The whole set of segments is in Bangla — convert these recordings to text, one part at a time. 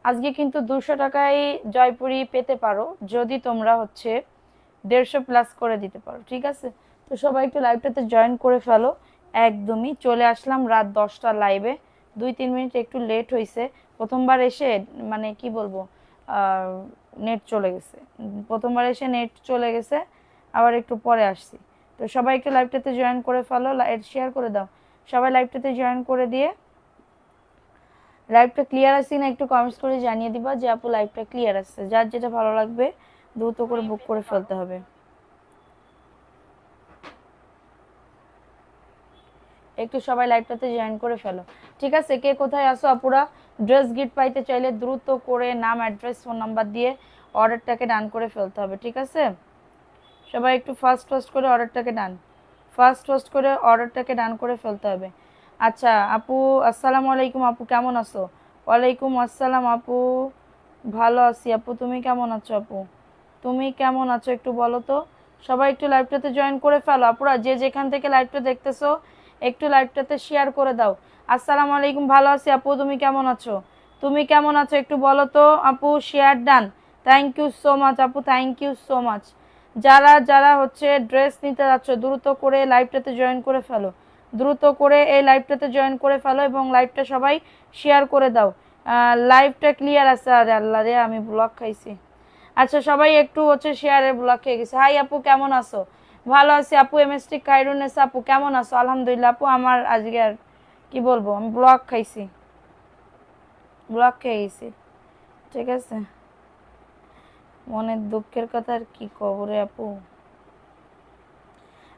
আজকে কিন্তু 200 টাকায় জয়পুরি পেতে পারো যদি তোমরা হচ্ছে 150 প্লাস করে দিতে পারো, ঠিক আছে? তো সবাই একটু লাইভটাতে জয়েন করে ফেলো। একদমই চলে আসলাম রাত 10টা লাইভে, 2-3 মিনিট একটু লেট হয়েছে। প্রথমবার এসে মানে কি বলবো, নেট চলে গেছে, প্রথমবার এসে নেট চলে গেছে, আবার একটু পরে আসছি। তো সবাই একটু লাইভটাতে জয়েন করে ফেলো, শেয়ার করে দাও। সবাই লাইভটাতে জয়েন করে দিয়ে লাইভটা ক্লিয়ার আছে না একটু কমেন্টস করে জানিয়ে দিবা যে আপু লাইভটা ক্লিয়ার আছে। যার যেটা ভালো লাগবে দ্রুত করে বুক করে ফেলতে হবে। একটু সবাই লাইভটাতে জয়েন করে ফেলো, ঠিক আছে? কে কোথায় আসো আপুরা? ড্রেস গিফট পাইতে চাইলে দ্রুত করে নাম, অ্যাড্রেস, ফোন নাম্বার দিয়ে অর্ডারটাকে ডান করে ফেলতে হবে, ঠিক আছে? সবাই একটু ফাস্ট করে অর্ডারটাকে ডান করে ফেলতে হবে। আচ্ছা আপু, আসসালামু আলাইকুম আপু, কেমন আছো? ওয়ালাইকুম আসসালাম আপু, ভালো আছি আপু, তুমি কেমন আছো আপু? তুমি কেমন আছো একটু বলো তো। সবাই একটু লাইভটাতে জয়েন করে ফেলো আপুরা, যে যেখান থেকে লাইভটা দেখতেছো একটু লাইভটাতে শেয়ার করে দাও। আসসালামু আলাইকুম, ভালো আছি আপু, তুমি কেমন আছো? তুমি কেমন আছো একটু বলো তো আপু। Share done, thank you so much আপু, থ্যাংক ইউ সো মাচ। যারা যারা হচ্ছে ড্রেস নিতে যাচ্ছ দ্রুত করে লাইভটাতে জয়েন করে ফেলো, দ্রুত করে এই লাইভটাতে জয়েন করে ফেলো এবং লাইভটা সবাই শেয়ার করে দাও। লাইভটা ক্লিয়ার আছে? আরে আল্লাহ রে, আমি ব্লক খাইছি। আচ্ছা সবাই একটু হচ্ছে শেয়ারে ব্লক খেয়ে গেছে। হাই আপু, কেমন আছো? ভালো আছি আপু। এমএসটি কাইরুনেস আপু, কেমন আছো? আলহামদুলিল্লাহ আপু। আমার আজকে আর কি বলবো, আমি ব্লক খাইছি, ব্লক খেয়ে গেছি, ঠিক আছে? মনের দুঃখের কথা আর কি কবরে আপু।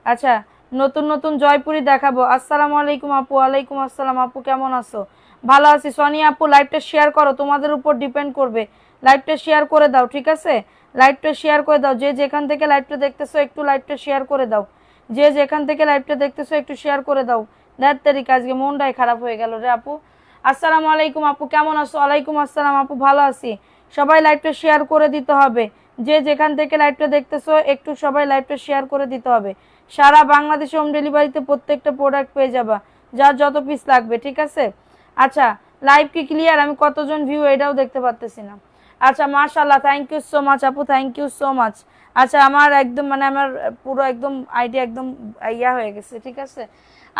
আচ্ছা, নতুন নতুন জয়পুরি দেখাবো। আসসালামু আলাইকুম আপু। ওয়ালাইকুম আসসালাম আপু, কেমন আছো? ভালো আছি। সোনিয়া আপু লাইভটা শেয়ার করো, তোমাদের উপর ডিপেন্ড করবে। লাইভটা শেয়ার করে দাও, ঠিক আছে? লাইভটা শেয়ার করে দাও, যে যেখান থেকে লাইভটা দেখতেছো একটু লাইভটা শেয়ার করে দাও। যে যেখান থেকে লাইভটা দেখতেছো একটু শেয়ার করে দাও। দেড় তারিখ আজকে মনটাই খারাপ হয়ে গেল রে আপু। আসসালামু আলাইকুম আপু, কেমন আছো? ওয়ালাইকুম আসসালাম আপু, ভালো আছি। সবাই লাইভটা শেয়ার করে দিতে হবে, যে যেখান থেকে লাইভটা দেখতেছো একটু সবাই লাইভটা শেয়ার করে দিতে হবে। সারা বাংলাদেশে হোম ডেলিভারিতে প্রত্যেকটা প্রোডাক্ট পেয়ে যাবা, যার যত পিস লাগবে, ঠিক আছে? আচ্ছা, লাইভ কি ক্লিয়ার? আমি কতজন ভিউ এটাও দেখতে পারতেছি না। আচ্ছা মাশাআল্লাহ, থ্যাংক ইউ সো মাচ আপু, থ্যাংক ইউ সো মাচ। আচ্ছা আমার একদম মানে আমার পুরো একদম আইডিয়া একদম ইয়া হয়ে গেছে, ঠিক আছে?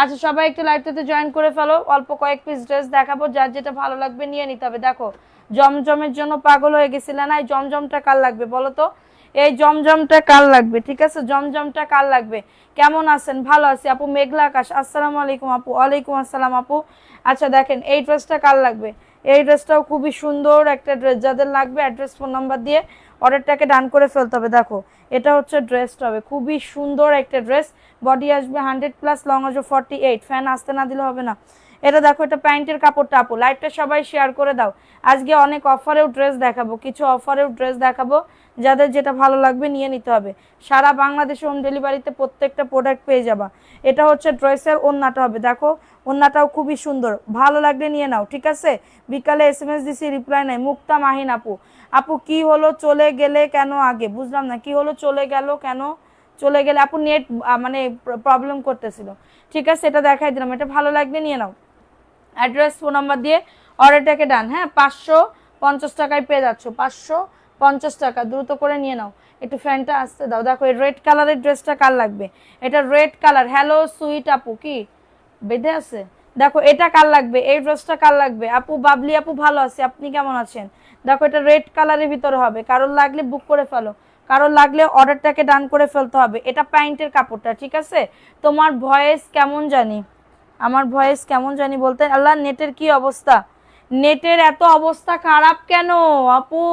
আচ্ছা সবাই একটু লাইভটাতে জয়েন করে ফেলো। অল্প কয়েক পিস ড্রেস দেখাবো, যার যেটা ভালো লাগবে নিয়ে নিতে হবে। দেখো জমজমের জন্য পাগল হয়ে গেছিলে না? এই জমজমটা কার লাগবে বলো তো? এই জমজমটা কার লাগবে, ঠিক আছে? জমজমটা কার লাগবে? কেমন আছেন? ভালো আছি আপু। মেঘলা আকাশ, আসসালামু আলাইকুম আপু। ওয়ালাইকুম আসসালাম আপু। আচ্ছা দেখেন এই ড্রেসটা কার লাগবে? এই ড্রেসটাও খুবই সুন্দর একটা ড্রেস, যাদের লাগবে অ্যাড্রেস, ফোন নাম্বার দিয়ে অর্ডারটাকে ডান করে ফেলতে হবে। দেখো এটা হচ্ছে ড্রেসটা, হবে খুবই সুন্দর একটা ড্রেস। বডি আসবে 100+, লং আসবে 48। ফ্যান আসতে না দিলে হবে না। এটা দেখো, এটা প্যান্টের কাপড়টা আপু। লাইভটা সবাই শেয়ার করে দাও। আজকে অনেক অফারেও ড্রেস দেখাবো, কিছু অফারেও ড্রেস দেখাবো, যাদের যেটা ভালো লাগবে নিয়ে নিতে হবে। সারা বাংলাদেশে হোম ডেলিভারিতে প্রত্যেকটা প্রোডাক্ট পেয়ে যাবা। এটা হচ্ছে ড্রেসের ওন্নাটা হবে, দেখো ওন্নাটাও খুবই সুন্দর, ভালো লাগলে নিয়ে নাও, ঠিক আছে? বিকালে এসএমএস দিছি, রিপ্লাই নাই। মুক্তা মাহিন আপু, আপু কি হলো চলে গেলে কেন? আগে বুঝলাম না কি হলো, চলে গেল কেন? চলে গেলে আপু নেট মানে প্রবলেম করতেছিল, ঠিক আছে? এটা দেখাই দিলাম, এটা ভালো লাগলে নিয়ে নাও। অ্যাড্রেস, ফোন নাম্বার দিয়ে অর্ডারটাকে ডান। হ্যাঁ 550 টাকায় পেয়ে যাচ্ছ, 550 টাকা, দ্রুত করে নিয়ে নাও। একটু ফ্যানটা আসতে দাও। দেখো এই রেড কালারের ড্রেসটা কার লাগবে? এটা রেড কালার। হ্যালো সুইট আপু, কি বেঁধে আছে? দেখো এটা কার লাগবে? এই ড্রেসটা কার লাগবে? আপু বাবলি আপু, ভালো আছে, আপনি কেমন আছেন? দেখো এটা রেড কালারের ভিতরে হবে, কারোর লাগলে বুক করে ফেলো, কারোর লাগলে অর্ডারটাকে ডান করে ফেলতে হবে। এটা প্যান্টের কাপড়টা, ঠিক আছে? তোমার ভয়েস কেমন জানি, আমার ভয়েস কেমন জানি বলতে, আল্লাহ নেটের কি অবস্থা? নেটের এত অবস্থা খারাপ কেন আপু?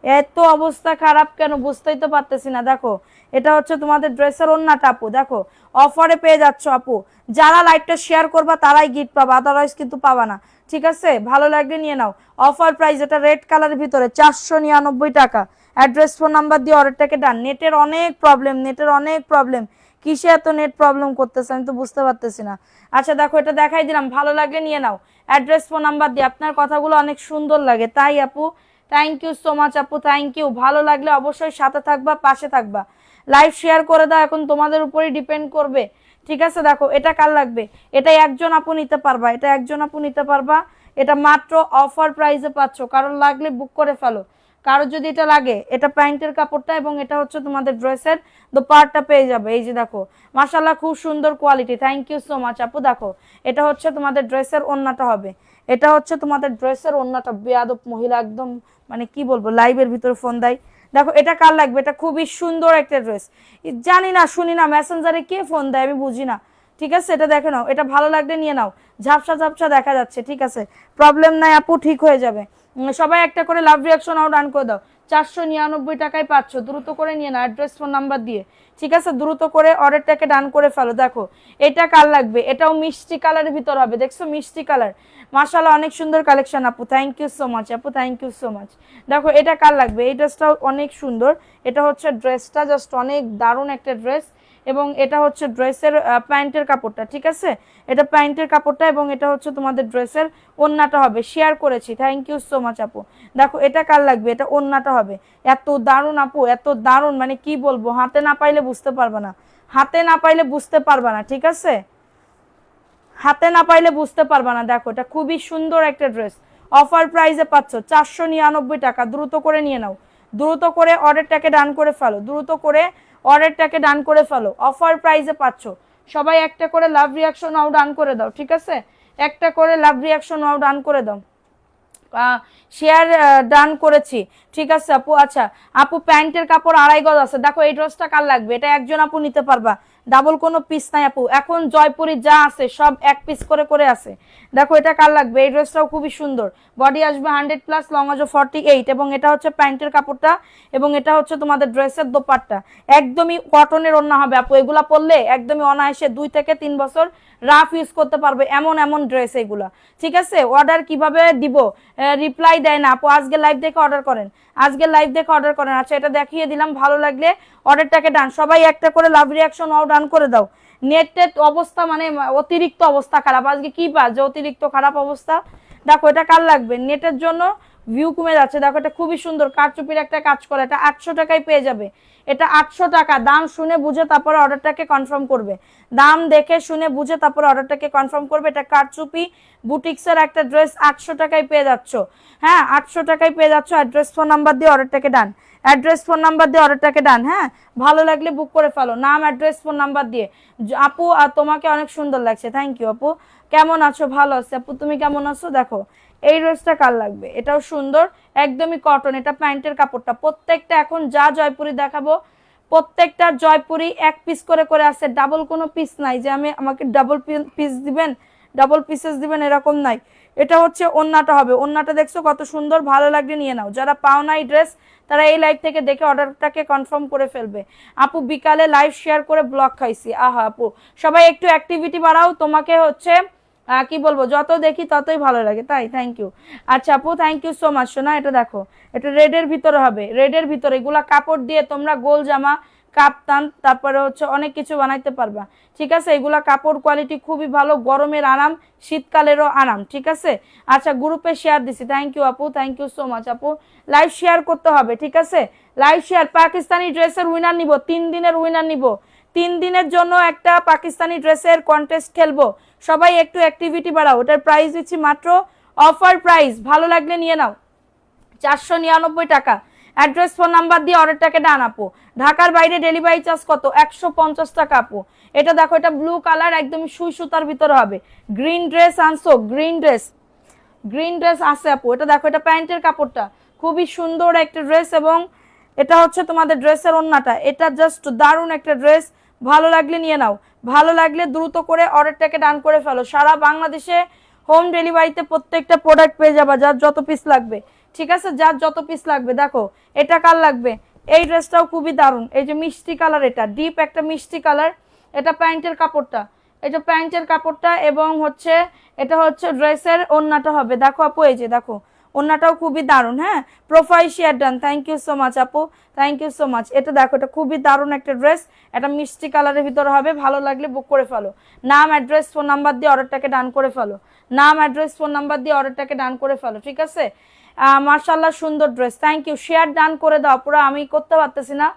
এত অবস্থা খারাপ কেন বুঝতেই তো পারতেছি না। দেখো এটা হচ্ছে তোমাদের ড্রেসের ওন্নাটা আপু, দেখো অফারে পেয়ে যাচ্ছ আপু। যারা লাইভটা শেয়ার করবা তারাই গিফট পাবা, আদারওয়াইজ কিন্তু পাবা না, ঠিক আছে? ভালো লাগলে নিয়ে নাও। অফার প্রাইস, এটা রেড কালারের ভিতরে 499 টাকা। অ্যাড্রেস, ফোন নাম্বার দিয়ে অর্ডারটাকে ডান। নেটের অনেক প্রবলেম, নেটের অনেক প্রবলেম। কিসে এত নেট প্রবলেম করতেছে আমি তো বুঝতে পারতেছি না। আচ্ছা দেখো এটা দেখাই দিলাম, ভালো লাগলে নিয়ে নাও। অ্যাড্রেস, ফোন নাম্বার দিয়ে। আপনার কথাগুলো অনেক সুন্দর লাগে তাই আপু, থ্যাংক ইউ সো মাচ আপু, থ্যাংক ইউ। ভালো লাগলে অবশ্যই সাথে থাকবা, পাশে থাকবা। লাইভ শেয়ার করে দাও, এখন তোমাদের উপরই ডিপেন্ড করবে, ঠিক আছে, দেখো এটা কার লাগবে, এটা একজন আপু নিতে পারবা, এটা একজন আপু নিতে পারবা, এটা মাত্র অফার প্রাইসে পাচ্ছ, কারণ লাগলে বুক করে ফেলো। কারো যদি এটা লাগে, এটা প্যান্টের কাপড়টা এবং এটা হচ্ছে তোমাদের ড্রেসের দোপাট্টা পেয়ে যাবে। এই যে দেখো, মাশাআল্লাহ খুব সুন্দর quality, thank you so much আপু। দেখো এটা হচ্ছে তোমাদের ড্রেসের ওড়নাটা হবে, এটা হচ্ছে তোমাদের ড্রেসের ওড়নাটা। বেয়াদব মহিলা একদম, মানে কি বলবো, লাইভের ভিতরে ফোন দেয়। দেখো এটা কার লাগবে, এটা খুবই সুন্দর একটা ড্রেস। জানি না, শুনি না, মেসেঞ্জারে কে ফোন দেয় আমি বুঝি না। ঠিক আছে, এটা দেখে নাও, এটা ভালো লাগলে নিয়ে নাও। ঝাপসা ঝাপসা দেখা যাচ্ছে, ঠিক আছে, প্রবলেম নাই আপু, ঠিক হয়ে যাবে। সবাই একটা করে লাভ রিয়াকশন আউট ডান করে দাও। 499 টাকায় পাচ্ছ, দ্রুত করে নিয়ে নাও অ্যাড্রেস ফোন নাম্বার দিয়ে। ঠিক আছে, দ্রুত করে অর্ডারটাকে ডান করে ফেলো। দেখো এটা কার লাগবে, এটাও মিষ্টি কালারের ভিতর হবে, দেখছো মিষ্টি কালার। মাশাআল্লাহ অনেক সুন্দর কালেকশন আপু, থ্যাংক ইউ সো মাচ আপু, থ্যাংক ইউ সো মাচ। দেখো এটা কার লাগবে, এই ড্রেসটাও অনেক সুন্দর, এটা হচ্ছে ড্রেসটা জাস্ট অনেক দারুণ একটা ড্রেস, এবং এটা হচ্ছে ড্রেসের প্যান্টের কাপড়টা। ঠিক আছে, এটা প্যান্টের কাপড়টা এবং এটা হচ্ছে তোমাদের ড্রেসের ওড়নাটা হবে, শেয়ার করেছি, থ্যাংক ইউ সো মাচ আপু। দেখো এটা কার লাগবে, এটা ওড়নাটা হবে, এত দারুণ আপু, এত দারুণ, মানে কি বলবো, হাতে না পাইলে বুঝতে পারবে না, হাতে না পাইলে বুঝতে পারবে না। ঠিক আছে, হাতে না পাইলে বুঝতে পারবা না। দেখো এটা খুবই সুন্দর একটা ড্রেস, অফার প্রাইসে পাচ্ছ 499 টাকা, দ্রুত করে নিয়ে নাও, দ্রুত করে অর্ডারটাকে ডান করে ফেলো, দ্রুত করে অর্ডারটাকে ডান করে ফেলো, অফার প্রাইসে পাচ্ছ। সবাই একটা করে লাভ রিয়াকশন নাও ডান করে দাও। ঠিক আছে, একটা করে লাভ রিয়াকশন নাও ডান করে দাও। শেয়ার ডান করেছি, ঠিক আছে আপু। আচ্ছা আপু, প্যান্টের কাপড় 2.5 গজ আছে, দেখো এই ড্রেসটা কার লাগবে, এটা একজন আপু নিতে পারবা, ডাবল কোনো পিস নাই আপু, এখন জয়পুরি যা আছে সব এক পিস করে করে আছে। দেখো এটা কার লাগবে, এই ড্রেসটাও খুবই সুন্দর, বডি আসবে 100+, লং আসবে 48, এবং এটা হচ্ছে প্যান্টের কাপড়টা এবং এটা হচ্ছে তোমাদের ড্রেসের দোপাট্টা। একদমই কটনের ওড়না হবে আপু, এগুলা পরলে একদমই অনায়াসে 2 থেকে 3 বছর রাফ ইউজ করতে পারবে, এমন এমন ড্রেস এগুলা। ঠিক আছে, অর্ডার কিভাবে দিব, রিপ্লাই দেয় না আপু, আজকে লাইভ দেখে অর্ডার করেন, আজকে লাইভ দেখে অর্ডার করেন। আচ্ছা এটা দেখিয়ে দিলাম, ভালো লাগলে অর্ডারটাকে ডান, সবাই একটা করে লাভ রিয়াকশন অও ডান করে দাও। নেটের অবস্থা মানে অতিরিক্ত অবস্থা খারাপ, আজকে কি পাস যে অতিরিক্ত খারাপ অবস্থা। দেখো এটা কার লাগবে, নেটের জন্য ভিউ কমে যাচ্ছে। দেখো এটা খুবই সুন্দর কারচুপির একটা কাজ করা, এটা 800 টাকায় পেয়ে যাবে, এটা 800 টাকা। দাম শুনে বুঝে তারপরে অর্ডারটাকে কনফার্ম করবে, দাম দেখে শুনে বুঝে তারপরে অর্ডারটাকে কনফার্ম করবে। এটা কারচুপি বুটিক্সের একটা ড্রেস, 800 টাকায় পেয়ে যাচ্ছ। হ্যাঁ 800 টাকায় পেয়ে যাচ্ছ, অ্যাড্রেস ফোন নাম্বার দিয়ে অর্ডারটাকে ডান, অ্যাড্রেস ফোন নাম্বার দিয়ে অর্ডারটাকে ডান। হ্যাঁ ভালো লাগলে বুক করে ফেলো, নাম অ্যাড্রেস ফোন নাম্বার দিয়ে। আপু আর তোমাকে অনেক সুন্দর লাগছে, থ্যাংক ইউ আপু। কেমন আছো, ভালো আছে আপু, তুমি কেমন আছো? দেখো এই ড্রেসটা কার লাগবে, এটাও সুন্দর, একদমই কটন, এটা প্যান্টের কাপড়টা। প্রত্যেকটা এখন যা জয়পুরি দেখাবো প্রত্যেকটা জয়পুরি এক পিস করে করে আছে, ডাবল কোনো পিস নাই যে আমাকে ডাবল পিস দিবেন, ডাবল পিসেস দিবেন এরকম নাই। এটা হচ্ছে ওন্নাটা হবে, ওন্নাটা দেখছো কত সুন্দর, ভালো লাগলে নিয়ে নাও। যারা পাও নাই ড্রেস তারা এই লাইভ থেকে দেখে অর্ডারটাকে কনফার্ম করে ফেলবে। আপু বিকালে লাইভ শেয়ার করে ব্লগ খাইছি, আহা আপু সবাই একটু অ্যাক্টিভিটি বাড়াও, তোমাকে হচ্ছে কি বলবো, যত দেখি ততই ভালো লাগে, তাই থ্যাংক ইউ। আচ্ছা আপু থ্যাংক ইউ সো মাচ। শোনা এটা দেখো, এটা রেডের ভিতরে হবে, রেডের ভিতরে এগুলা কাপড় দিয়ে তোমরা গোল জামা, কাপ্তান, তারপরে হচ্ছে অনেক কিছু বানাইতে পারবা। ঠিক আছে, এগুলা কাপড় কোয়ালিটি খুবই ভালো, গরমের আরাম, শীতকালেরও আরাম। ঠিক আছে, আচ্ছা গ্রুপে শেয়ার দিছি, থ্যাংক ইউ আপু, থ্যাংক ইউ সো মাচ আপু। লাইভ শেয়ার করতে হবে, ঠিক আছে, লাইভ শেয়ার। পাকিস্তানি ড্রেসের উইনার নিব, 3 দিনের উইনার নিব, 3 দিনের জন্য একটা পাকিস্তানি ড্রেসের কন্টেস্ট খেলবো। সবাই একটু অ্যাক্টিভিটি বাড়াও, ওটার প্রাইস দিচ্ছি মাত্র অফার প্রাইস, ভালো লাগলে নিয়ে নাও, 499 টাকা। অ্যাড্রেস ফোন নাম্বার দিয়ে অর্ডারটাকে ডান আপু। ঢাকার বাইরে ডেলিভারি চার্জ কত, 150 টাকা আপু। এটা দেখো, এটা ব্লু কালার, একদম সুই সুতার ভিতরে হবে। গ্রিন ড্রেস আনছো, গ্রিন ড্রেস, গ্রিন ড্রেস আছে আপু। এটা দেখো, এটা প্যান্টের কাপড়টা, খুবই সুন্দর একটা ড্রেস, এবং এটা হচ্ছে তোমাদের ড্রেসের ওন্নাটা। এটা জাস্ট দারুণ একটা ড্রেস, ভালো লাগলে নিয়ে নাও, ভালো লাগলে দ্রুত করে অর্ডারটাকে ডান করে ফেলো। সারা বাংলাদেশে হোম ডেলিভারিতে প্রত্যেকটা প্রোডাক্ট পেয়ে যাবা, যার যত পিস লাগবে। ঠিক আছে, যার যত পিস লাগবে। দেখো এটা কার লাগবে, এই ড্রেসটাও খুবই দারুণ, এই যে মিষ্টি কালার, এটা ডিপ একটা মিষ্টি কালার, এটা প্যান্টের কাপড়টা, এটা প্যান্টের কাপড়টা, এবং হচ্ছে এটা হচ্ছে ড্রেসের ওন্নাটা হবে। দেখো আপু, এই যে দেখো ওন্নাটাও খুবই দারুণ। হ্যাঁ profile share done, thank you so much আপু, থ্যাংক ইউ সো মাচ। এটা দেখো, এটা খুবই দারুণ একটা ড্রেস, এটা মিষ্টি কালারের ভিতরে হবে, ভালো লাগলে বুক করে ফেলো। নাম অ্যাড্রেস ফোন নাম্বার দিয়ে অর্ডারটাকে ডান করে ফেলো, নাম অ্যাড্রেস ফোন নাম্বার দিয়ে অর্ডারটাকে ডান করে ফেলো। ঠিক আছে, মার্শাল্লাহ সুন্দর dress, thank you. Share done করে দাও পুরো, আমি করতে পারতেছি না,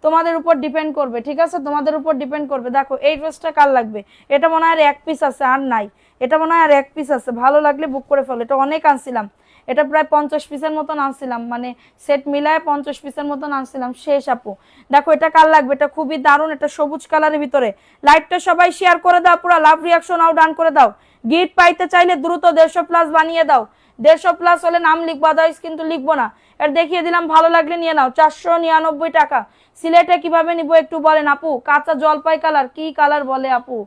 তোমাদের উপর ডিপেন্ড করবে, ঠিক আছে, তোমাদের উপর ডিপেন্ড করবে। দেখো এই ড্রেসটা কার লাগবে, এটা মনে হয় আর এক পিস আছে, আর নাই, এটা মনে হয় আর এক পিস আছে, ভালো লাগলে বুক করে ফেলো। এটা অনেক আনছিলাম, এটা প্রায় 50 পিসের মতন আনছিলাম, মানে সেট মিলায় 50 পিসের মতন আনছিলাম, শেষ আপু। দেখো এটা কার লাগবে, এটা খুবই দারুণ, এটা সবুজ কালারের ভিতরে। লাইভটা সবাই শেয়ার করে দাও, পুরো লাভ রিয়াকশন আও ডান করে দাও। গিফট পাইতে চাইলে দ্রুত 150 প্লাস বানিয়ে দাও, 150 প্লাস হলে নাম লিখবো, আদার্স কিন্তু লিখবো না। এর দেখিয়ে দিলাম, ভালো লাগলে নিয়ে নাও। 499 টাকা। সিলেটে কিভাবে নিবো একটু বলেন আপু? কাঁচা জলপাই কালার, কি কালার বলে আপু,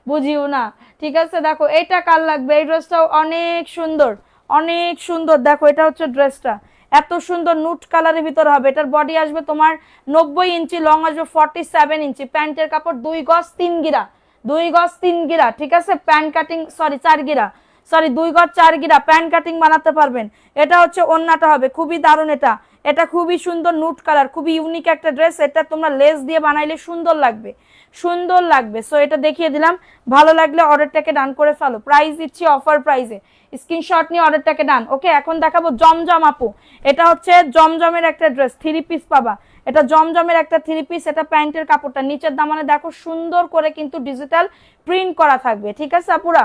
বুঝিও না, ঠিক আছে। দেখো এটা কার লাগবে, এই ড্রেসটাও অনেক সুন্দর, অনেক সুন্দর। দেখো এটা হচ্ছে ড্রেসটা, এত সুন্দর নুট কালারের ভিতরে হবে। এটার বডি আসবে তোমার 90 ইঞ্চি, লং আসবে 47 ইঞ্চি, প্যান্টের কাপড় 2 গজ 3 গিরা, 2 গজ 3 গিরা, ঠিক আছে। প্যান্ট কাটিং, সরি 4 গিরা, সরি 2 গজ 4 গিরা প্যান্ট কাটিং বানাতে পারবেন। এটা হচ্ছে ওন্নাটা হবে, খুবই দারুণ। এটা এটা খুবই সুন্দর নুট কালার, খুবই ইউনিক একটা ড্রেস। এটা তোমরা লেস দিয়ে বানাইলে সুন্দর লাগবে, সুন্দর লাগবে। সো এটা দেখিয়ে দিলাম, ভালো লাগলে অর্ডারটাকে ডান করে ফেলো। প্রাইস দিচ্ছি অফার প্রাইসে, স্ক্রিনশট নিয়ে অর্ডারটাকে ডান। ওকে, এখন দেখাবো জমজম আপু। এটা হচ্ছে জমজমের একটা ড্রেস, 3 পিস পাবা। এটা জমজমের একটা 3 পিস। এটা প্যান্টের কাপড়টা নিচের দামানে দেখো সুন্দর করে কিন্তু ডিজিটাল প্রিন্ট করা থাকবে, ঠিক আছে আপুরা।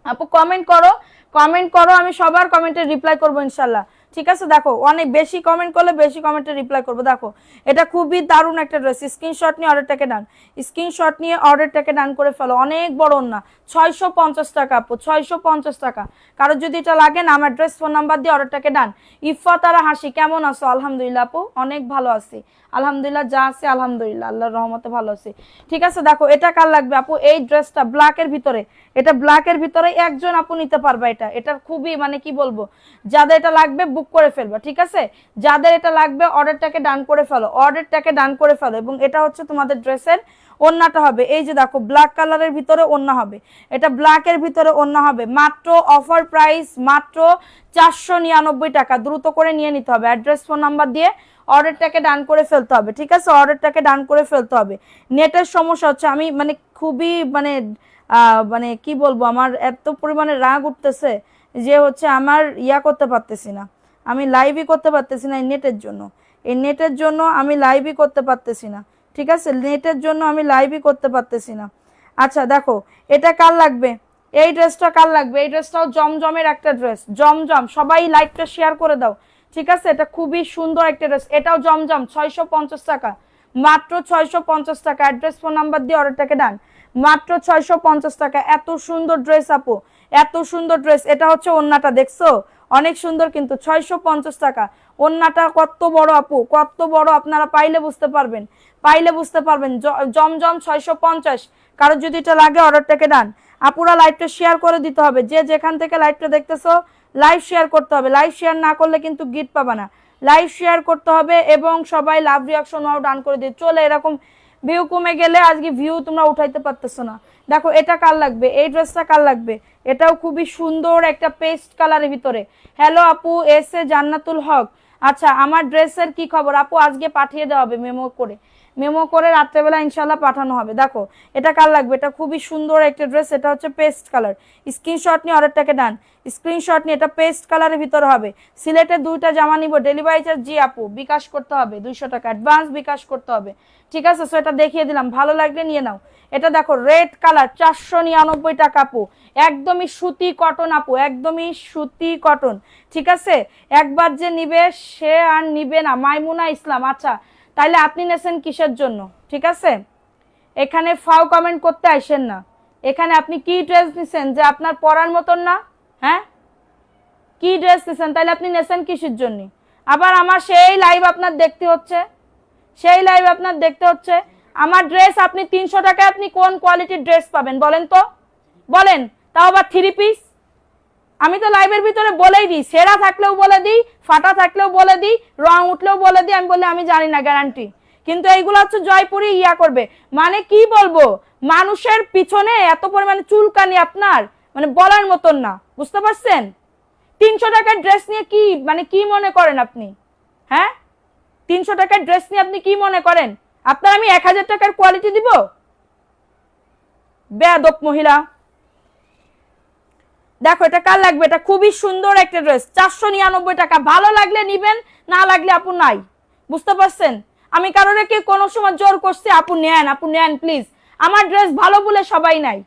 আপু কমেন্ট করো, কমেন্ট করো, আমি সবার কমেন্টে রিপ্লাই করবো ইনশাল্লাহ, ঠিক আছে। দেখো অনেক বেশি কমেন্ট করলে বেশি কমেন্টে রিপ্লাই করবো। দেখো এটা খুবই দারুণ একটা ড্রেস, স্ক্রিনশট নিয়ে অর্ডারটাকে ডান, স্ক্রিনশট নিয়ে অর্ডারটাকে ডান করে ফেলো। অনেক বড় না, 650 টাকা আপু, 650 টাকা। কারো যদি এটা লাগে না, আমার অ্যাড্রেস ফোন নাম্বার দিয়ে অর্ডারটাকে ডান। ইফাতারা হাসি, কেমন আছো? আলহামদুলিল্লাহ আপু, অনেক ভালো আছি আলহামদুলিল্লাহ, যা আছে আলহামদুলিল্লাহ, আল্লাহর রহমতে ভালো আছি, ঠিক আছে। দেখো এটা কার লাগবে আপু, এই ড্রেসটা ব্ল্যাকের ভিতরে, এটা ব্ল্যাকের ভিতরে একজন আপু নিতে পারবে। এটা এটার খুবই মানে কি বলবো, যাদের এটা লাগবে বুক করে ফেলবা, ঠিক আছে। যাদের এটা লাগবে অর্ডারটাকে ডান করে ফেলো, অর্ডারটাকে ডান করে ফেলো। এবং এটা হচ্ছে তোমাদের ড্রেসের ওন্নাটা হবে, এই যে দেখো ব্ল্যাক কালারের ভিতরে ওন্না হবে, এটা ব্ল্যাকের ভিতরে ওন্না হবে। মাত্র অফার প্রাইস, মাত্র 499 টাকা। দ্রুত করে নিয়ে নিতে হবে, অ্যাড্রেস ফোন নাম্বার দিয়ে অর্ডারটাকে ডান করে ফেলতে হবে, ঠিক আছে। অর্ডারটাকে ডান করে ফেলতে হবে। নেটের সমস্যা হচ্ছে, আমি মানে খুবই মানে মানে কি বলবো, আমার এত পরিমাণে রাগ উঠতেছে যে হচ্ছে আমার ইয়া করতে পারতেছি না, আমি লাইভই করতে পারতেছি না এই নেটের জন্য, এই নেটের জন্য আমি লাইভই করতে পারতেছি না, ঠিক আছে। নেটের জন্য আমি লাইভই করতে পারতেছি না। আচ্ছা দেখো এটা কার লাগবে, এই ড্রেসটা কার লাগবে, এই ড্রেসটাও জমজমের একটা ড্রেস, জমজম। সবাই লাইভটা শেয়ার করে দাও, ঠিক আছে। এটা খুবই সুন্দর একটা ড্রেস, এটাও জমজম, 650 টাকা, মাত্র 650 টাকা। অ্যাড্রেস ফোন নাম্বার দিয়ে অর্ডারটাকে ডান, মাত্র 650 টাকা। এত সুন্দর ড্রেস আপু, এত সুন্দর ড্রেস। এটা হচ্ছে ওন্নাটা, দেখছো অনেক সুন্দর কিন্তু, 650 টাকা। ওন্নাটা কত বড় আপু, কত বড়, আপনারা পাইলে বুঝতে পারবেন, পাইলে বুঝতে পারবেন। জমজম 650। কারো যদি এটা লাগে অর্ডারটাকে ডান। আপুরা লাইভটা শেয়ার করে দিতে হবে, যে যেখান থেকে লাইভটা দেখতেছো লাইভ শেয়ার করতে হবে। লাইভ শেয়ার না করলে কিন্তু গিফট পাবা না, লাইভ শেয়ার করতে হবে। এবং সবাই লাভ রিয়াকশন ডান করে দিয়ে চলে, এরকম ভিউ কমে গেলে আজকে ভিউ তোমরা উঠাইতে পারতেছো না। দেখো এটা কার লাগবে, এই ড্রেসটা কার লাগবে, এটাও খুবই সুন্দর একটা পেস্ট কালারের ভিতরে। হ্যালো আপু, এস এ জান্নাতুল হক। আচ্ছা আমার ড্রেসের কি খবর আপু? আজকে পাঠিয়ে দেওয়া হবে মেমো করে, মেমো করে রাত্রেবেলা ইনশাল্লাহ পাঠানো হবে। দেখো এটা কার লাগবে, এটা খুবই সুন্দর একটা ড্রেস, এটা হচ্ছে পেস্ট কালার। স্ক্রিনশট নিয়ে অর্ডারটাকে ডান, স্ক্রিনশট নিয়ে। এটা পেস্ট কালারের ভিতরে হবে। সিলেটের 2টা জামা নিব, ডেলিভারি চার্জ জি আপু, বিকাশ করতে হবে 200 টাকা, অ্যাডভান্স বিকাশ করতে হবে, ঠিক আছে। সো এটা দেখিয়ে দিলাম, ভালো লাগলে নিয়ে নাও। এটা দেখো রেড কালার, 499 টাকা আপু, একদমই সুতি কটন আপু, একদমই সুতি কটন, ঠিক আছে। একবার যে নিবে সে আর নিবে না। মাইমুনা ইসলাম, আচ্ছা তাইলে আপনি নেছেন কিসের জন্য, ঠিক আছে। এখানে ফাও কমেন্ট করতে আসেন না, এখানে আপনি কি ড্রেস নিছেন যে আপনার পরার মতন না, হ্যাঁ কি ড্রেস নিছেন, তাইলে আপনি নেছেন কিসের জন্য? আবার আমার সেই লাইভ আপনার দেখতে হচ্ছে, সেই লাইভ আপনার দেখতে হচ্ছে। আমার ড্রেস আপনি 300 টাকায় আপনি কোন কোয়ালিটির ড্রেস পাবেন বলেন তো, বলেন, তাও আবার 3 পিস। আমি তো লাইভের ভিতরে বলেই দিই, সেরা থাকলেও বলে দিই, ফাটা থাকলেও বলে দিই, রং উঠলেও বলে দিই, আমি বলি আমি জানি না, গ্যারান্টি। কিন্তু এইগুলো হচ্ছে জয়পুরি ইয়া করবে, মানে কি বলবো, মানুষের পিছনে এত পরিমাণে চুলকানি আপনার মানে বলার মতন না, বুঝতে পারছেন। 300 টাকার ড্রেস নিয়ে কি মানে কি মনে করেন আপনি, হ্যাঁ 300 টাকার ড্রেস নিয়ে আপনি কি মনে করেন আপনার আমি 1000 টাকার কোয়ালিটি দিব? বেয়াদব মহিলা। দেখো এটা কার লাগবে, এটা খুবই সুন্দর একটা ড্রেস, 499 টাকা। ভালো লাগলে নিবেন, না লাগলে আপু নাই, বুঝতে পারছেন। আমি কারোরে কি কোনো সময় জোর করছি আপু নেন প্লিজ। আমার ড্রেস ভালো বলে সবাই নাই,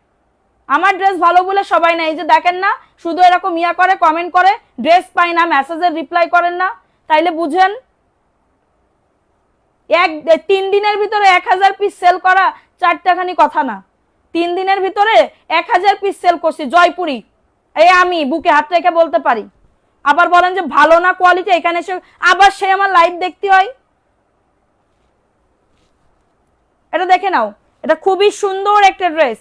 আমার ড্রেস ভালো বলে সবাই নাই। এই যে দেখেন না, শুধু এরকম ইয়া করে কমেন্ট করে, ড্রেস পাই না, মেসেজের রিপ্লাই করেন না, তাইলে বুঝেন 3 দিনের ভিতরে 1000 পিস সেল করা 4 টাকানি কথা না। 3 দিনের ভিতরে 1000 পিস সেল করছি জয়পুরি, এই আমি বুকে হাত রেখে বলতে পারি। আবার বলেন যে ভালো না কোয়ালিটি, এখানে এসে আবার সে আমার লাইভ দেখতে হয়। এটা দেখে নাও, এটা খুবই সুন্দর একটা ড্রেস,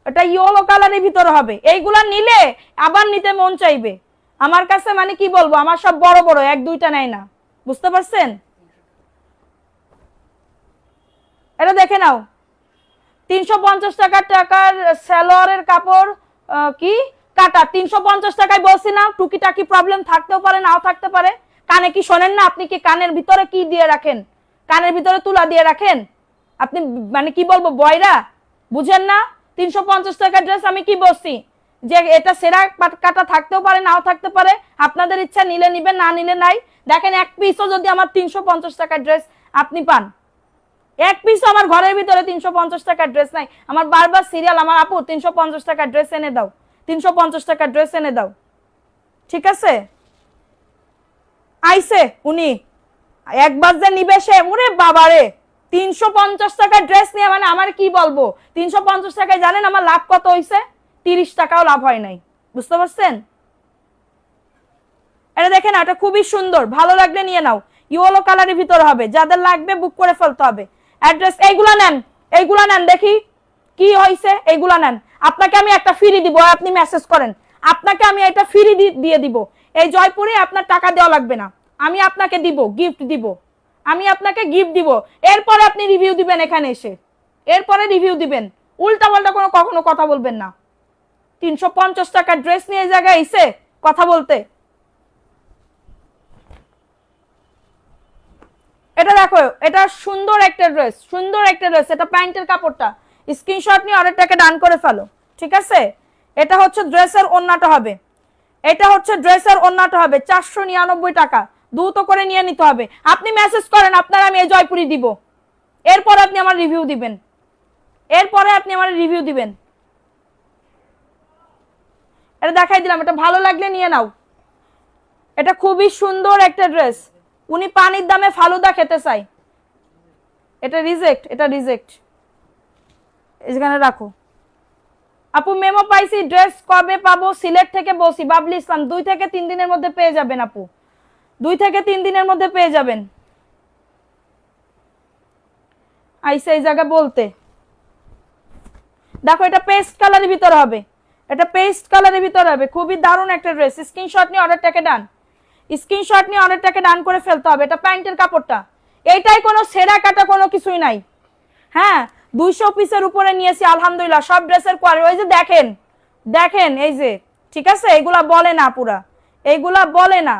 এটা ইয়েলো কালারের ভিতরে হবে। এইগুলা নিলে আবার নিতে মন চাইবে আমার কাছে, মানে কি বলবো, আমার সব বড় বড়, 1-2টা নেয় না, বুঝতে পারছেন? এটা দেখে নাও, 350 টাকার সালোয়ারের কাপড় কি কাটা 350 টাকায় বলছি না। টুকিটাকি প্রবলেম থাকতেও পারে, নাও থাকতে পারে। কানে কি শোনেন না? আপনি কি কানের ভিতরে কি দিয়ে রাখেন? কানের ভিতরে তুলা দিয়ে রাখেন আপনি, মানে কি বলবো বয়রা, বুঝেন না? 350 টাকার ড্রেস আমি কি বলছি যে এটা সেরা কাটা থাকতেও পারে, নাও থাকতে পারে। আপনাদের ইচ্ছা, নিলে নিবেন, না নিলে নাই। দেখেন এক পিসও যদি আমার 350 টাকার ড্রেস আপনি পান, এক পিস আমার ঘরের ভিতরে 350 টাকার ড্রেস নাই। আমার বারবার সিরিয়াল, আমার আপু 350 টাকার ড্রেস এনে দাও, 350 টাকার ড্রেস এনে দাও, ঠিক আছে? আইসে উনি একবার যে নিবে সে, ওরে বাবারে 350 টাকার ড্রেস নিয়ে, মানে আমার কি বলবো, 350 টাকায় জানেন আমার লাভ কত হইছে? 30 টাকাও লাভ হয় নাই, বুঝতে পারছেন? এটা দেখেন, এটা খুবই সুন্দর, ভালো লাগলে নিয়ে নাও। ইয়েলো কালারের ভিতরে হবে, যাদের লাগবে বুক করে ফেলতে হবে। অ্যাড্রেস এইগুলা নেন, এইগুলা নেন, দেখি কি হইছে, এইগুলা নেন। আপনাকে আমি একটা ফ্রি দিব, আপনি মেসেজ করেন, আপনাকে আমি এটা ফ্রি দিয়ে দিব। এই জয়পুরে আপনার টাকা দেওয়া লাগবে না, আমি আপনাকে দিব, গিফট দিব, আমি আপনাকে গিফট দিব। এরপরে আপনি রিভিউ দিবেন এখানে এসে, এরপরে রিভিউ দিবেন, উল্টা পাল্টা কখনো কথা বলবেন না। 350 টাকার ড্রেস নিয়ে এই জায়গায় এসে কথা বলতে। এটা দেখো, এটা সুন্দর একটা ড্রেস, সুন্দর একটা ড্রেস। এটা প্যান্টের কাপড়টা, স্ক্রিনশট নিয়ে অর্ডারটাকে ডান করে ফেলো, ঠিক আছে? এটা হচ্ছে ড্রেসের ওন্নাটা হবে, এটা হচ্ছে ড্রেসের ওন্নাটা হবে 499 টাকা। দ্রুত করে নিয়ে নিতে হবে। আপনি মেসেজ করেন, আপনার আমি এই জয়পুরি দিব, এরপর আপনি আমার রিভিউ দিবেন, এরপরে আপনি আমার রিভিউ দিবেন। এটা দেখাই দিলাম, এটা ভালো লাগলে নিয়ে নাও। এটা খুবই সুন্দর একটা ড্রেস। উনি পানির দামে ফালুদা খেতে চাই, এটা রিজেক্ট, এটা রিজেক্ট, এখানে রাখো। আপু মেমো পাইছি, ড্রেস কবে পাবো? সিলেট থেকে বসি, বাবলি ইসলাম। 2 থেকে 3 দিনের মধ্যে পেয়ে যাবেন আপু, 2 থেকে 3 দিনের মধ্যে পেয়ে যাবেন। আইসা এই জায়গা বলতে দেখো, এটা পেস্ট কালারের ভিতরে হবে, এটা পেস্ট কালারের ভিতরে হবে, খুবই দারুণ একটা ড্রেস। স্ক্রিনশট নিয়ে অর্ডারটাকে ডান, স্ক্রিনশট নিয়ে অর্ডারটাকে ডান করে ফেলতে হবে। এটা প্যান্টের কাপড়টা, এইটাই কোনো সেরা কাটা কোনো কিছুই নাই। হ্যাঁ, 200 পিসের উপরে নিয়েছি আলহামদুলিল্লাহ, সব ড্রেসের কোয়ালিটি। ওই যে দেখেন, দেখেন এই যে, ঠিক আছে? এগুলা বলে না পুরা, এগুলা বলে না,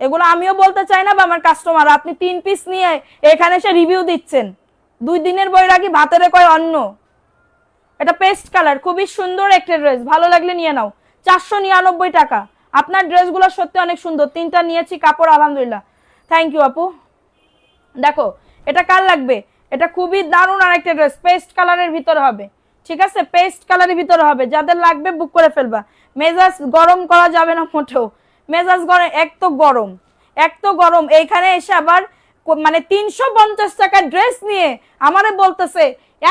এগুলো আমিও বলতে চাই না বা আমার কাস্টমার। আপনি 3 পিস নিয়ে এখানে এসে রিভিউ দিচ্ছেন, 2 দিনের বইরাগি ভাতের কয় অন্য। এটা পেস্ট কালার, খুবই সুন্দর একটা ড্রেস, ভালো লাগলে নিয়ে নাও। 499 টাকা। আপনার ড্রেসগুলো সত্যি অনেক সুন্দর, 3টা নিয়েছি, কাপড় আলহামদুলিল্লাহ। থ্যাংক ইউ আপু। দেখো এটা কার লাগবে, এটা খুবই দারুণ আরেকটা ড্রেস, পেস্ট কালারের ভিতরে হবে, ঠিক আছে? পেস্ট কালারের ভিতরে হবে, যাদের লাগবে বুক করে ফেলবা। মেজাজ গরম করা যাবে না মোটেও, মেজাজ গরম, এক তো গরম, এক তো গরম। এইখানে এসে আবার মানে 350 টাকার ড্রেস নিয়ে আমারে বলতেছে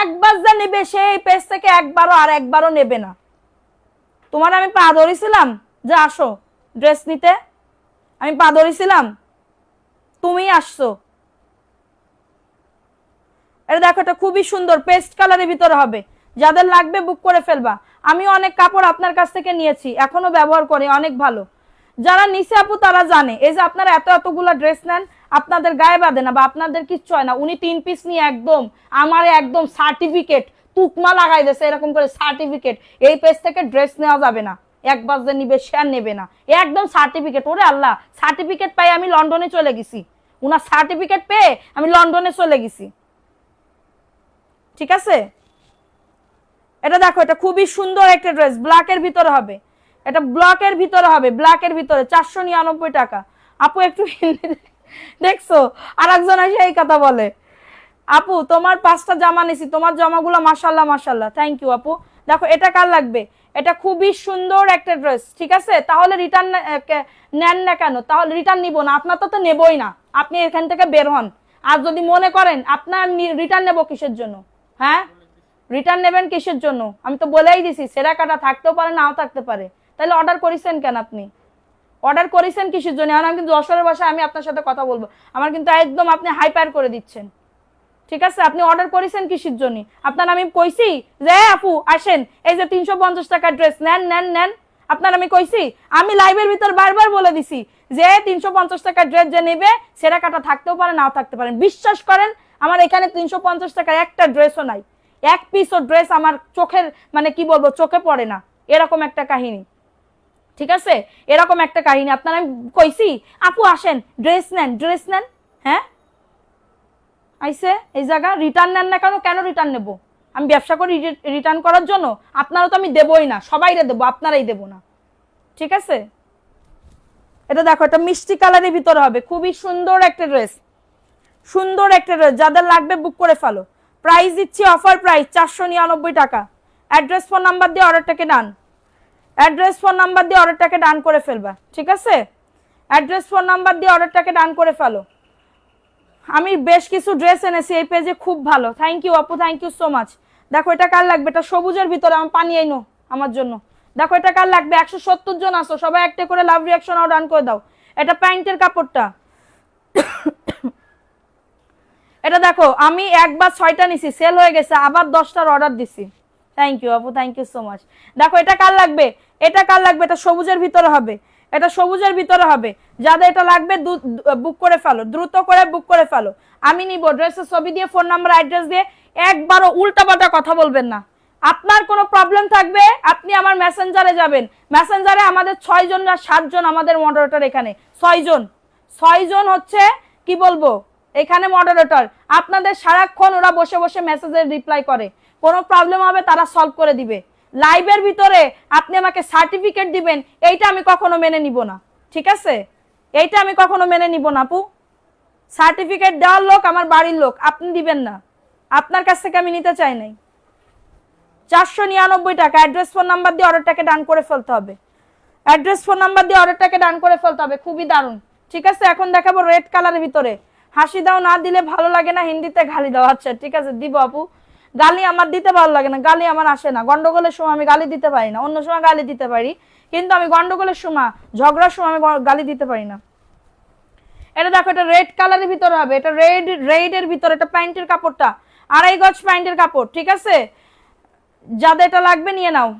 একবার যা নেবে সেই পেজ থেকে একবারও আর একবারও নেবে না। তোমার আমি পা ধরেছিলাম যে আসো ড্রেস নিতে, আমি পা ধরেছিলাম, তুমি আসছো। এটা দেখো, এটা খুবই সুন্দর, পেস্ট কালারের ভিতরে হবে, যাদের লাগবে বুক করে ফেলবা। আমি অনেক কাপড় আপনার কাছ থেকে নিয়েছি, এখনো ব্যবহার করি, অনেক ভালো। যারা নিচে আপু তারা জানে, এই যে আপনারা এতগুলা ড্রেস নেন, আপনাদের গায়ে বাঁধে না বা আপনাদের কিচ্ছু হয় না। উনি 3 পিস নিয়ে একদম আমার একদম সার্টিফিকেট তুকমা লাগাই দিয়েছে, এরকম করে সার্টিফিকেট, এই পেজ থেকে ড্রেস নেওয়া যাবে না, একবার যে নিবে সে আর নেবে না, একদম সার্টিফিকেট। ওরে আল্লাহ, সার্টিফিকেট পাই আমি লন্ডনে চলে গেছি, উনার সার্টিফিকেট পেয়ে আমি লন্ডনে চলে গেছি, ঠিক আছে? এটা দেখো, এটা খুবই সুন্দর একটা ড্রেস, ব্ল্যাকের ভিতরে হবে, এটা ব্ল্যাকের ভিতরে হবে, ব্ল্যাকের ভিতরে 499 টাকা। আপু একটু দেখছো আর একজন এসে এই কথা বলে। আপু তোমার 5টা জামা নিছি, তোমার জামাগুলো মাশাআল্লাহ মাশাআল্লাহ, থ্যাংক ইউ আপু। দেখো এটা কার লাগবে, এটা খুবই সুন্দর একটা ড্রেস, ঠিক আছে? তাহলে রিটার্ন নেন না কেন? তাহলে রিটার্ন নিব না, আপনার তো নেবই না, আপনি এখান থেকে বের হন। আর যদি মনে করেন আপনার রিটার্ন নেব কিসের জন্য, হ্যাঁ রিটার্ন নেবেন কিসের জন্য? আমি তো বলেই দিছি সেরা কাটা থাকতেও পারে নাও থাকতে পারে, তাহলে অর্ডার করেছেন কেন? আপনি অর্ডার করেছেন কিসের জন্য? আর আমি কিন্তু যশোরের ভাষায় আমি আপনার সাথে কথা বলবো, আমার কিন্তু একদম আপনি হাইপার করে দিচ্ছেন, ঠিক আছে? আপনি অর্ডার করেছেন কিসের জন্য? আপনার আমি কইছি যে আপু আসেন এই যে 350 টাকার ড্রেস নেন নেন নেন, আপনার আমি কইছি? আমি লাইভের ভিতর বারবার বলে দিছি যে 350 টাকার ড্রেস যে নেবে সেরা কাটা থাকতেও পারে নাও থাকতে পারেন। বিশ্বাস করেন আমার এখানে 350 টাকার একটা ড্রেসও নাই, এক পিসও ড্রেস আমার চোখের মানে কি বলবো চোখে পড়ে না, এরকম একটা কাহিনী, ঠিক আছে? এরকম একটা কাহিনী আপনার আমি কইছি আপু আসেন ড্রেস নেন ড্রেস নেন, হ্যাঁ আইসে এই জায়গা রিটার্ন নেন না কেন? কেন রিটার্ন নেব? আমি ব্যবসা করি রিটার্ন করার জন্য? আপনারও তো আমি দেবই না, সবাইরে দেবো, আপনারাই দেবো না, ঠিক আছে? এটা দেখো এটা মিষ্টি কালারের ভিতরে হবে, খুবই সুন্দর একটা ড্রেস, সুন্দর একটা ড্রেস, যাদের লাগবে বুক করে ফেলো। প্রাইস দিচ্ছি অফার প্রাইস 499 টাকা। অ্যাড্রেস ফোন নাম্বার দিয়ে অর্ডারটাকে ডান, অ্যাড্রেস ফোন নাম্বার দিয়ে অর্ডারটাকে ডান করে ফেলবা, ঠিক আছে? অ্যাড্রেস ফোন নাম্বার দিয়ে অর্ডারটাকে ডান করে ফেলো। আমি বেশ কিছু ড্রেস এনেছি এই পেজে, খুব ভালো, থ্যাংক ইউ আপু, থ্যাংক ইউ সো মাচ। দেখো এটা কার লাগবে, এটা সবুজের ভিতরে, আমি পানি আইনো আমার জন্য। দেখো এটা কার লাগবে, 170 জন আসো, সবাই একটা করে লাভ রিয়াকশন আর ডান করে দাও। এটা প্যান্টের কাপড়টা, এটা দেখো আমি একবার 6টা নিছি, সেল হয়ে গেছে, আবার 10টার অর্ডার দিছি, থ্যাংক ইউ আপু, থ্যাংক ইউ সো মাচ। দেখো এটা কার লাগবে, এটা কার লাগবে, এটা সবুজের ভিতরে হবে, এটা সবুজের ভিতরে হবে, যাদের এটা লাগবে বুক করে ফেলো, দ্রুত করে বুক করে ফেলো। আমি নিব, ড্রেসের ছবি দিয়ে ফোন নাম্বার অ্যাড্রেস দিয়ে, একবারও উল্টাপাল্টা কথা বলবেন না। আপনার কোনো প্রবলেম থাকবে আপনি আমার মেসেঞ্জারে যাবেন, মেসেঞ্জারে আমাদের 6 জন না 7 জন আমাদের মডারেটর, এখানে 6 জন, 6 জন হচ্ছে কি বলবো এখানে মডারেটর, আপনাদের সারাক্ষণ ওরা বসে বসে মেসেজের রিপ্লাই করে, কোনো প্রবলেম হবে তারা সলভ করে দিবে। লাইভের ভিতরে আপনি আমাকে সার্টিফিকেট দিবেন, এইটা আমি কখনো মেনে নিব না, ঠিক আছে? এইটা আমি কখনো মেনে নিব না আপু। সার্টিফিকেট দেওয়ার লোক আমার বাড়ির লোক, আপনি দিবেন না, আপনার কাছ থেকে আমি নিতে চাই নাই। 499 টাকা। অ্যাড্রেস ফোন নাম্বার দিয়ে অর্ডারটাকে ডান করে ফেলতে হবে, অ্যাড্রেস ফোন নাম্বার দিয়ে অর্ডারটাকে ডান করে ফেলতে হবে, খুবই দারুণ, ঠিক আছে? এখন দেখাবো রেড কালারের ভিতরে, হাসি দাও না দিলে ভালো লাগে না, হিন্দিতে গালি দাও, আচ্ছা ঠিক আছে দিব আপু। গালি আমার দিতে ভালো লাগে না, গালি আমার আসে না, গন্ডগোলের সময় আমি গালি দিতে পারি না, অন্য সময় গালি দিতে পারি, কিন্তু আমি গন্ডগোলের সময় ঝগড়ার সময় আমি গালি দিতে পারি না। এটা দেখো এটা রেড কালারের ভিতরে হবে, এটা রেডের ভিতরে, এটা প্যান্টের কাপড়টা 2.5 গজ প্যান্টের কাপড়, ঠিক আছে? যাদের এটা লাগবে নিয়ে নাও,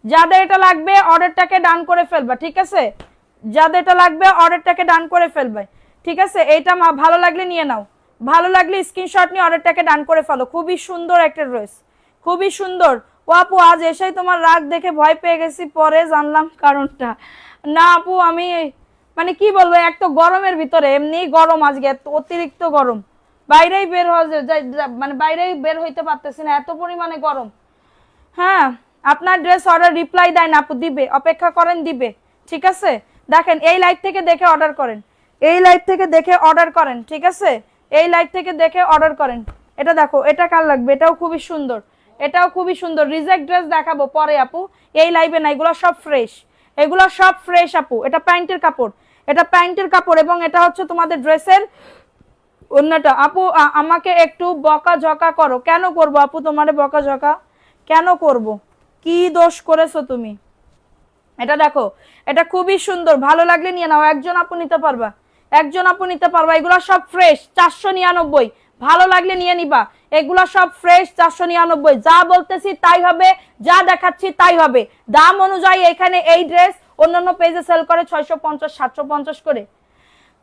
যাদের এটা লাগবে অর্ডারটাকে ডান করে ফেলবা, ঠিক আছে? যাদের এটা লাগবে অর্ডারটাকে ডান করে ফেলবে, ঠিক আছে? এইটা ভালো লাগলে নিয়ে নাও, ভালো লাগলে স্ক্রিনশট নিয়ে অর্ডারটাকে ডান করে ফেলো। খুবই সুন্দর একটা ড্রেস, খুবই সুন্দর। ও আপু আজ এসেই তোমার রাগ দেখে ভয় পেয়ে গেছি, পরে জানলাম কারণটা। না আপু আমি মানে কি বলবো, এক তো গরমের ভিতরে, এমনি গরম আজকে এত অতিরিক্ত গরম, বাইরেই বের মানে বাইরেই বের হইতে পারতেছি না, এত পরিমাণে গরম। হ্যাঁ আপনার ড্রেস অর্ডার রিপ্লাই দেয় না আপু, দিবে, অপেক্ষা করেন দিবে, ঠিক আছে? দেখেন এই লাইভ থেকে দেখে অর্ডার করেন, এই লাইভ থেকে দেখে অর্ডার করেন, ঠিক আছে? এই লাইভ থেকে দেখে অর্ডার করেন। এটা দেখো এটা কার লাগবে, এটাও খুবই সুন্দর, এটাও খুবই সুন্দর। রিজেক্ট ড্রেস দেখাবো পরে আপু, এই লাইভে না, এগুলো সব ফ্রেশ, এগুলো সব ফ্রেশ আপু। এটা প্যান্টের কাপড়, এটা প্যান্টের কাপড়, এবং এটা হচ্ছে তোমাদের ড্রেসের অন্যটা। আপু আমাকে একটু বকা ঝকা করো, কেন করবো আপু তোমারে বকা ঝকা, কেন করব? কি দোষ করেছো তুমি? এটা দেখো এটা খুবই সুন্দর, ভালো লাগলে নিয়ে নাও, একজন আপু নিতে পারবা, একজন আপু নিতে পারবা। এগুলো সব ফ্রেশ 499, ভালো লাগলে নিয়ে নিবা, এগুলো সব ফ্রেশ 499। যা বলতেছি তাই হবে, যা দেখাচ্ছি তাই হবে। দাম অনুযায়ী এখানে এই ড্রেস অন্যান্য পেজে সেল করে 650 750 করে,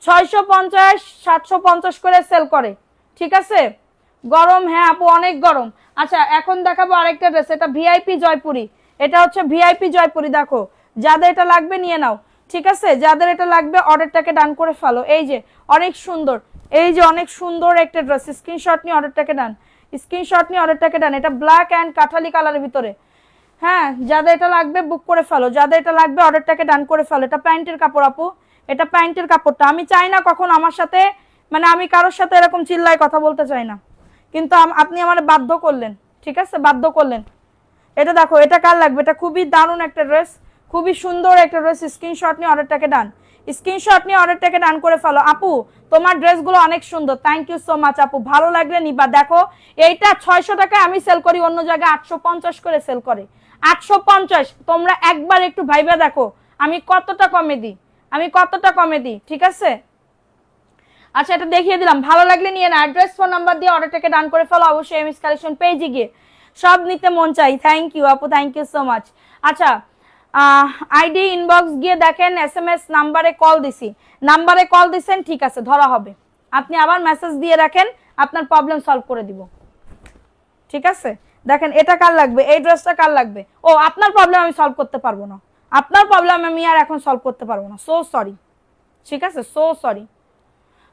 650 750 করে সেল করে, ঠিক আছে? গরম, হ্যাঁ আপু অনেক গরম। আচ্ছা এখন দেখাবো আরেকটা ড্রেস, এটা ভিআইপি জয়পুরি, এটা হচ্ছে ভিআইপি জয়পুরি। দেখো যাদের এটা লাগবে নিয়ে নাও, ঠিক আছে? যাদের এটা লাগবে অর্ডারটাকে ডান করে ফেলো। এই যে অনেক সুন্দর, এই যে অনেক সুন্দর একটা ড্রেস, স্ক্রিনশট নিয়ে অর্ডারটাকে ডান, স্ক্রিনশট নিয়ে অর্ডারটাকে ডান। এটা ব্ল্যাক অ্যান্ড কাঠালি কালারের ভিতরে, হ্যাঁ যাদের এটা লাগবে বুক করে ফেলো, যাদের এটা লাগবে অর্ডারটাকে ডান করে ফেলো। এটা প্যান্টের কাপড় আপু, এটা প্যান্টের কাপড়টা। আমি চাই না কখন আমার সাথে, মানে আমি কারোর সাথে এরকম চিল্লায় কথা বলতে চাই না, কিন্তু আপনি আমার বাধ্য করলেন, ঠিক আছে, বাধ্য করলেন। এটা দেখো, এটা কার লাগবে? এটা খুবই দারুণ একটা ড্রেস, খুবই সুন্দর একটা ড্রেস। স্ক্রিনশট নিয়ে অর্ডারটাকে ডান, স্ক্রিনশট নিয়ে অর্ডারটাকে ডান করে ফেলো। আপু তোমার ড্রেসগুলো অনেক সুন্দর, থ্যাংক ইউ সো মাচ আপু, ভালো লাগলে নিবা। দেখো এইটা 600 টাকায় আমি সেল করি, অন্য জায়গায় 850 করে সেল করে। 850, তোমরা একবার একটু ভাইবা দেখো আমি কতটা কমে দিই, আমি কতটা কমে দিই, ঠিক আছে। আচ্ছা এটা দেখিয়ে দিলাম, ভালো লাগলে নিয়ে না। অ্যাড্রেস ফোন নাম্বার দিয়ে অর্ডারটাকে ডান করে ফেলো অবশ্যই এমএস কালেকশন পেজে গিয়ে, সব নিতে মন চাই। থ্যাংক ইউ আপু, থ্যাংক ইউ সো মাচ। আচ্ছা আইডি ইনবক্স গিয়ে দেখেন, এসএমএস নাম্বারে কল দিছি, নাম্বারে কল দিছেন, ঠিক আছে ধরা হবে। আপনি আবার মেসেজ দিয়ে রাখেন, আপনার প্রবলেম সলভ করে দিব, ঠিক আছে। দেখেন এটা কার লাগবে, এই ড্রেসটা কার লাগবে? ও আপনার প্রবলেম আমি সলভ করতে পারবো না, আপনার প্রবলেম আমি আর এখন সলভ করতে পারবো না, সো সরি, ঠিক আছে, সো সরি।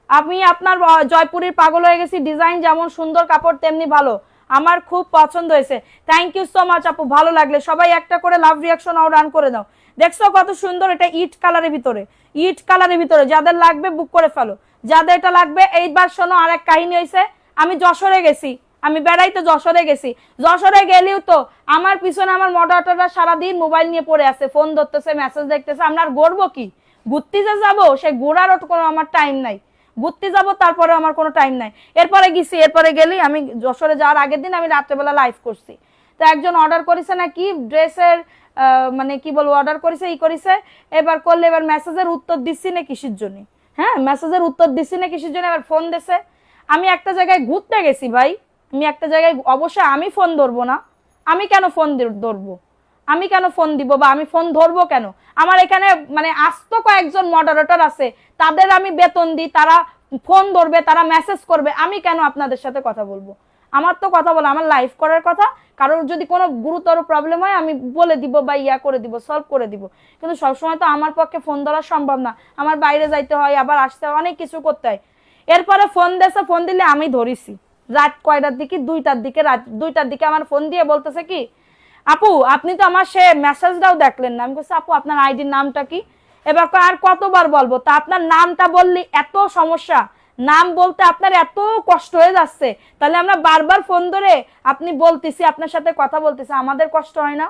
আমি আপনার জয়পুরের পাগল হয়ে গেছি, ডিজাইন যেমন সুন্দর, কাপড় তেমনি ভালো, আমার খুব পছন্দ হয়েছে। থ্যাংক ইউ সো মাচ আপু, ভালো লাগলে সবাই একটা করে লাভ রিয়াকশন আর রান করে দাও। দেখছো কত সুন্দর, এটা ইট কালারের ভিতরে, ইট কালারের ভিতরে। যাদের লাগবে বুক করে ফেলো, যাদের এটা লাগবে। এইবার শোনো আরেক কাহিনী হয়েছে, আমি যশোরে গেছি, আমি বেড়াইতে যশোরে গেছি, যশোরে গেলেও তো আমার পিছনে আমার মডারেটররা সারাদিন মোবাইল নিয়ে পড়ে আছে, ফোন ধরতেছে, মেসেজ দেখতেছে। আমরা আর গড়বো কি? ঘুরতে যে যাবো, সেই ঘোরারও কোনো আমার টাইম নাই, ঘুরতে যাবো তারপরে আমার কোনো টাইম নাই। এরপরে গেছি, এরপরে গেলেই আমি যশোরে যাওয়ার আগের দিন আমি রাত্রেবেলা লাইভ করছি। তো একজন অর্ডার করেছে নাকি ড্রেসের, মানে কি বলবো, অর্ডার করেছে, ই করেছে, এবার করলে এবার মেসেজের উত্তর দিচ্ছি না কিসের জন্য, হ্যাঁ মেসেজের উত্তর দিচ্ছি না কিসের জন্য, এবার ফোন দিছে। আমি একটা জায়গায় ঘুরতে গেছি ভাই, আমি একটা জায়গায়, অবশ্যই আমি ফোন ধরবো না, আমি কেন ফোন ধরবো, আমি কেন ফোন দিব বা আমি ফোন ধরবো কেন? আমার এখানে মানে আস্ত কয়েকজন মডারেটর আছে, তাদের আমি বেতন দিই, তারা ফোন ধরবে, তারা মেসেজ করবে, আমি কেন আপনাদের সাথে কথা বলবো? আমার তো কথা বলা, আমার লাইভ করার কথা। কারোর যদি কোনো গুরুতর প্রবলেম হয় আমি বলে দিব বা ইয়া করে দিব, সলভ করে দিব, কিন্তু সবসময় তো আমার পক্ষে ফোন ধরা সম্ভব না, আমার বাইরে যাইতে হয়, আবার আসতে হয়, অনেক কিছু করতে হয়। এরপরে ফোন দেশে, ফোন দিলে আমি ধরিছি রাত কয়টার দিকে, 2টার দিকে, রাত 2টার দিকে আমার ফোন দিয়ে বলতেছে কি, আপু আপনি তো আমার সে মেসেজটাও দেখলেন না। আমি বলছি আপু আপনার আইডির নামটা কি? এবার আর কতবার বলবো, তা আপনার নামটা বললি এত সমস্যা, নাম বলতে আপনার এত কষ্ট হয়ে যাচ্ছে, তাহলে আমরা বারবার ফোন ধরে আপনি বলতেছি, আপনার সাথে কথা বলতেছি, আমাদের কষ্ট হয় না?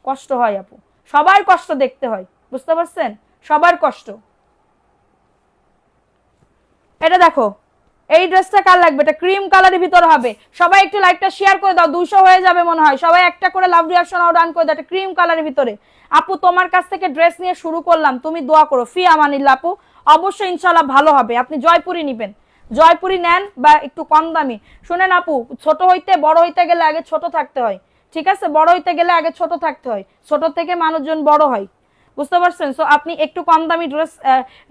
কষ্ট হয় আপু, সবার কষ্ট দেখতে হয়, বুঝতে পারছেন, সবার কষ্ট। এটা দেখো, এই ড্রেসটা কার লাগবে? এটা ক্রিম কালারের ভিতরে হবে। সবাই একটু লাইভটা শেয়ার করে দাও, 200 হয়ে যাবে মনে হয়। সবাই একটা করে লাভ রিঅ্যাকশন আর ডান করে দাও। এটা ক্রিম কালারের ভিতরে। আপু তোমার কাছ থেকে ড্রেস নিয়ে শুরু করলাম, তুমি দোয়া করো, ফি আমানিল্লাহ আপু, অবশ্যই ইনশাআল্লাহ ভালো হবে। আপনি জয়পুরি নেবেন, জয়পুরি নেন বা একটু কম দামি। শুনেন আপু, ছোট হইতে বড় হইতে গেলে আগে ছোট থাকতে হয়, ঠিক আছে, বড় হইতে গেলে আগে ছোট থাকতে হয়, ছোট থেকে মানুষজন বড় হয়, বুঝতে পারছেন। সো আপনি একটু কম দামি ড্রেস,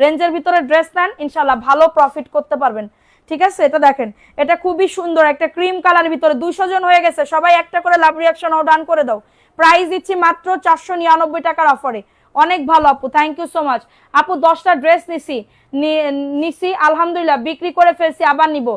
রেঞ্জের ভিতরে ড্রেস নেন, ইনশাআল্লাহ ভালো প্রফিট করতে পারবেন, ঠিক আছে। এটা দেখেন, এটা খুবই সুন্দর একটা ক্রিম কালারের ভিতরে। 200 জন হয়ে গেছে, সবাই একটা করে লাভ রিঅ্যাকশন ও ডান করে দাও। প্রাইস দিচ্ছি মাত্র 499 টাকার অফারে, অনেক ভালো আপু, থ্যাংক ইউ সো মাচ আপু। 10টা ড্রেস নিছি আলহামদুলিল্লাহ, বিক্রি করে ফেলছি, আবার নিব।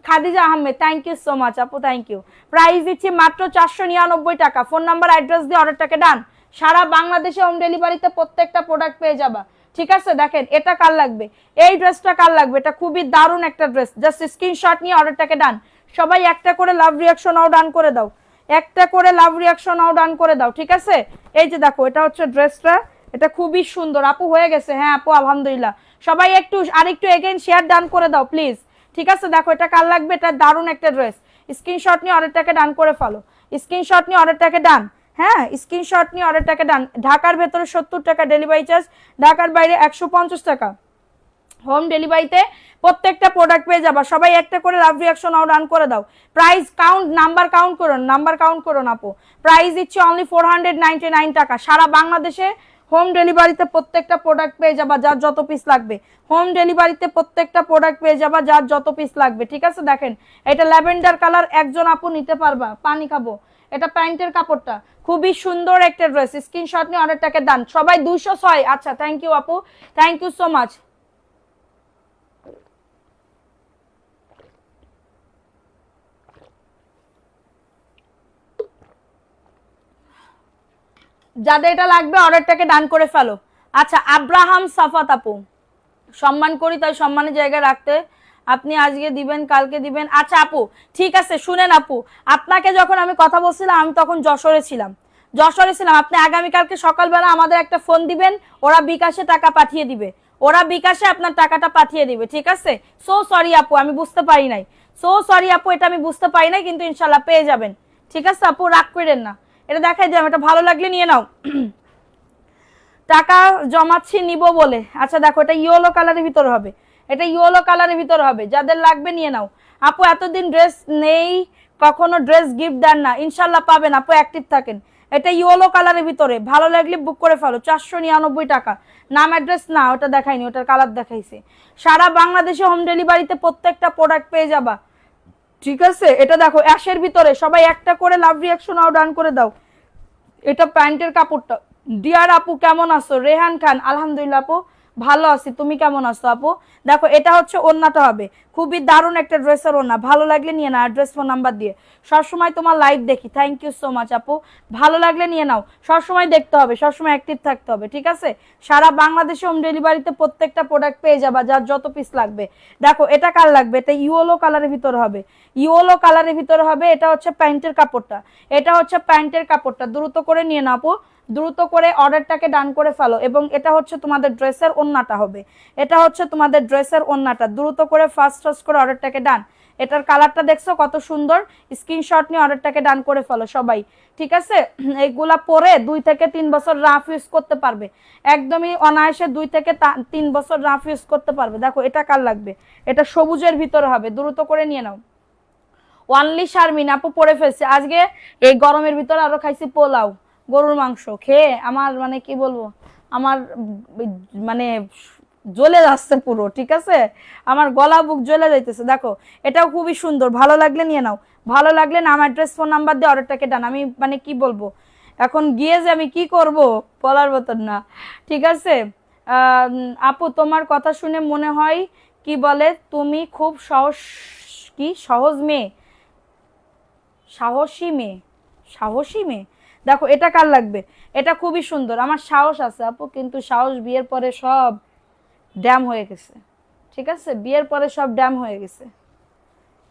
Khadija Ahmed, thank you so much আপু, থ্যাংক ইউ। প্রাইস দিচ্ছি মাত্র 499 টাকা। ফোন নাম্বার অ্যাড্রেস দিয়ে অর্ডারটাকে ডান। সারা বাংলাদেশে হোম ডেলিভারিতে প্রত্যেকটা প্রোডাক্ট পেয়ে যাবা, ঠিক আছে। দেখেন এটা কার লাগবে, এই ড্রেসটা কার লাগবে, এটা খুবই দারুণ একটা ড্রেস। জাস্ট স্ক্রিনশট নিয়ে অর্ডারটাকে ডান। সবাই একটা করে লাভ রিঅ্যাকশন আও ডান করে দাও, একটা করে লাভ রিঅ্যাকশন আও ডান করে দাও, ঠিক আছে। এই যে দেখো, এটা হচ্ছে ড্রেসটা, এটা খুবই সুন্দর আপু, হয়ে গেছে, হ্যাঁ আপু আলহামদুলিল্লাহ। সবাই একটু আরেকটু এগেইন শেয়ার ডান করে দাও প্লিজ, ঠিক আছে। দেখো এটা কার লাগবে, এটা দারুণ একটা ড্রেস। স্ক্রিনশট নিয়ে অর্ডারটাকে ডান করে ফেলো, স্ক্রিনশট নিয়ে অর্ডারটাকে ডান, হ্যাঁ স্ক্রিনশট নিয়ে অর্ডারটাকে ডান। ঢাকার ভেতরে 70 টাকা ডেলিভারি চার্জ, ঢাকার বাইরে 150 টাকা হোম ডেলিভারিতে প্রত্যেকটা প্রোডাক্ট পেয়ে যাবা। সবাই একটা করে লাভ রিঅ্যাকশন আও ডান করে দাও। প্রাইস কাউন্ট, নাম্বার কাউন্ট করুন, নাম্বার কাউন্ট করুন আপু। প্রাইস দিচ্ছি অনলি 499 টাকা। সারা বাংলাদেশে হোম ডেলিভারিতে প্রত্যেকটা প্রোডাক্ট পেয়ে যাবা, যার যত পিস লাগবে। হোম ডেলিভারিতে প্রত্যেকটা প্রোডাক্ট পেয়ে যাবা, যার যত পিস লাগবে, ঠিক আছে। দেখেন এটা ল্যাভেন্ডার কালার, একজন আপু নিতে পারবা, পানি খাবো। এটা প্যান্টের কাপড়টা, খুবই সুন্দর একটা ড্রেস। স্ক্রিনশট নিয়ে অর্ডারটাকে ডান। সবাই 206, আচ্ছা থ্যাংক ইউ আপু, থ্যাংক ইউ সো মাচ। যাদের এটা লাগবে অর্ডারটাকে ডান করে ফেলো। আচ্ছা আব্রাহাম সাফাত আপু, সম্মান করি, তাই সম্মানের জায়গায় রাখতে আপনি আজকে দিবেন, কালকে দিবেন। আচ্ছা আপু ঠিক আছে, শুনেন আপু, আপনাকে যখন আমি কথা বলছিলাম আমি তখন যশোরে ছিলাম, আপনি আগামীকালকে সকালবেলা আমাদের একটা ফোন দিবেন, ওরা বিকাশে টাকা পাঠিয়ে দিবে, ওরা বিকাশে আপনার টাকাটা পাঠিয়ে দিবে, ঠিক আছে? সো সরি আপু, আমি বুঝতে পারি নাই, সো সরি আপু, এটা আমি বুঝতে পারি নাই, কিন্তু ইনশাল্লাহ পেয়ে যাবেন, ঠিক আছে আপু, রাগ করেন না। এটা দেখাই দিলাম, এটা ভালো লাগলে নিয়ে নাও। টাকা জমাচ্ছি নিব বলে, আচ্ছা দেখো এটা ইয়েলো কালারের ভিতর হবে, এটা ইয়েলো কালারের ভিতর হবে, যাদের লাগবে নিয়ে নাও। আপু এতদিন ড্রেস নেই, কখনো ড্রেস গিফট দেন না, ইনশাল্লাহ পাবেন আপু, অ্যাক্টিভ থাকেন। এটা ইয়েলো কালারের ভিতরে, ভালো লাগলে বুক করে ফেলো, 499 টাকা। নাম অ্যাড্রেস না ওটা দেখাইনি, ওটার কালার দেখাইছি। সারা বাংলাদেশে হোম ডেলিভারিতে প্রত্যেকটা প্রোডাক্ট পেয়ে যাবা, ঠিক আছে? এটা দেখো অ্যাশের ভিতরে, সবাই একটা করে লাভ রিয়াকশন আউট ডান করে দাও। এটা প্যান্টের কাপড়টা। ডিয়ার আপু কেমন আছো? রেহান খান, আলহামদুলিল্লাহ আপু ভালো আছি, তুমি কেমন আছো আপু? দেখো এটা হচ্ছে ওন্নাটা হবে, খুবই দারুণ একটা ড্রেসের ওন্না, ভালো লাগলে নিয়ে নাও, অ্যাড্রেস ফোন নাম্বার দিয়ে। সবসময় তোমার লাইভ দেখি, থ্যাংক ইউ সো মাচ আপু, ভালো লাগলে নিয়ে নাও, সবসময় দেখতে হবে, সবসময় অ্যাক্টিভ থাকতে হবে, ঠিক আছে? সারা বাংলাদেশে হোম ডেলিভারিতে প্রত্যেকটা প্রোডাক্ট পেয়ে যাবা, যার যত পিস লাগবে। দেখো এটা কার লাগবে, এটা ইয়েলো কালারের ভিতর হবে, ইয়েলো কালারের ভিতর হবে, এটা হচ্ছে প্যান্টের কাপড়টা, এটা হচ্ছে প্যান্টের কাপড়টা, দ্রুত করে নিয়ে নাও আপু, দ্রুত করে অর্ডারটাকে ডান করে ফেলো। এবং এটা হচ্ছে তোমাদের ড্রেসের ওন্নাটা হবে, এটা হচ্ছে তোমাদের ড্রেসের ওন্নাটা, দ্রুত করে ফার্স্ট করে অর্ডারটাকে ডান। এটার কালারটা দেখছো কত সুন্দর, স্ক্রিনশট নিয়ে অর্ডারটাকে ডান করে ফেলো সবাই, ঠিক আছে? এইগুলা পরে 2 থেকে 3 বছর রাফ ইউজ করতে পারবে, একদমই অনায়াসে 2 থেকে 3 বছর রাফ ইউজ করতে পারবে। দেখো এটা কার লাগবে, এটা সবুজের ভিতরে হবে, দ্রুত করে নিয়ে নাও। ওয়ানলি শারমিন আপু পরে ফেলছে, আজকে এই গরমের ভিতরে আরো খাইছি পোলাও, গরুর মাংস খেয়ে আমার মানে কি বলবো, আমার মানে জ্বলে যাচ্ছে পুরো, ঠিক আছে? আমার গলা বুক জ্বলে যাইতেছে। দেখো এটাও খুবই সুন্দর, ভালো লাগলে নিয়ে নাও, ভালো লাগলে নাম অ্যাড্রেস ফোন নাম্বার দিয়ে অর্ডারটাকে ডান। আমি মানে কি বলবো, এখন গিয়ে যে আমি কি করব বলার মতন না, ঠিক আছে? আপু তোমার কথা শুনে মনে হয় কি বলে তুমি খুব সহজ, কি সহজ মেয়ে, সাহসী মেয়ে, সাহসী মেয়ে। দেখো এটা কার লাগবে, এটা খুবই সুন্দর, আমার সাহস আছে আপু, কিন্তু সাহস বিয়ের পরে সব ড্যাম হয়ে গেছে, ঠিক আছে? বিয়ের পরে সব ড্যাম হয়ে গেছে,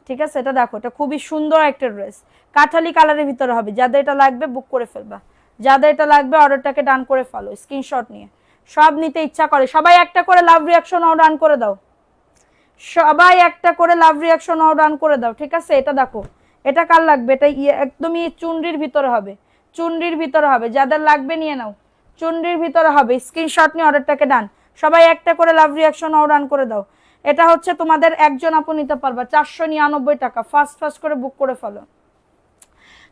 ঠিক আছে? এটা দেখো, এটা খুবই সুন্দর একটা ড্রেস, কাঠালি কালারের ভিতরে হবে, যাদের এটা লাগবে বুক করে ফেলবা, যাদের এটা লাগবে অর্ডারটাকে ডান করে ফেলো স্ক্রিনশট নিয়ে। সব নিতে ইচ্ছা করে, সবাই একটা করে লাভ রিয়াকশন ডান করে দাও, সবাই একটা করে লাভ রিয়াকশন ডান করে দাও, ঠিক আছে? এটা দেখো এটা কার লাগবে, এটা একদমই চুনরির ভিতরে হবে, চুনরির ভিতরে হবে, যাদের লাগবে নিয়ে নাও, চুনরির ভিতরে হবে, স্ক্রিনশট নিয়ে অর্ডারটাকে ডান, সবাই একটা করে লাভ রিয়াকশন ডান করে দাও। এটা হচ্ছে তোমাদের একজন আপু নিতে পারবা, 499 টাকা, ফার্স্ট করে বুক করে ফেলো,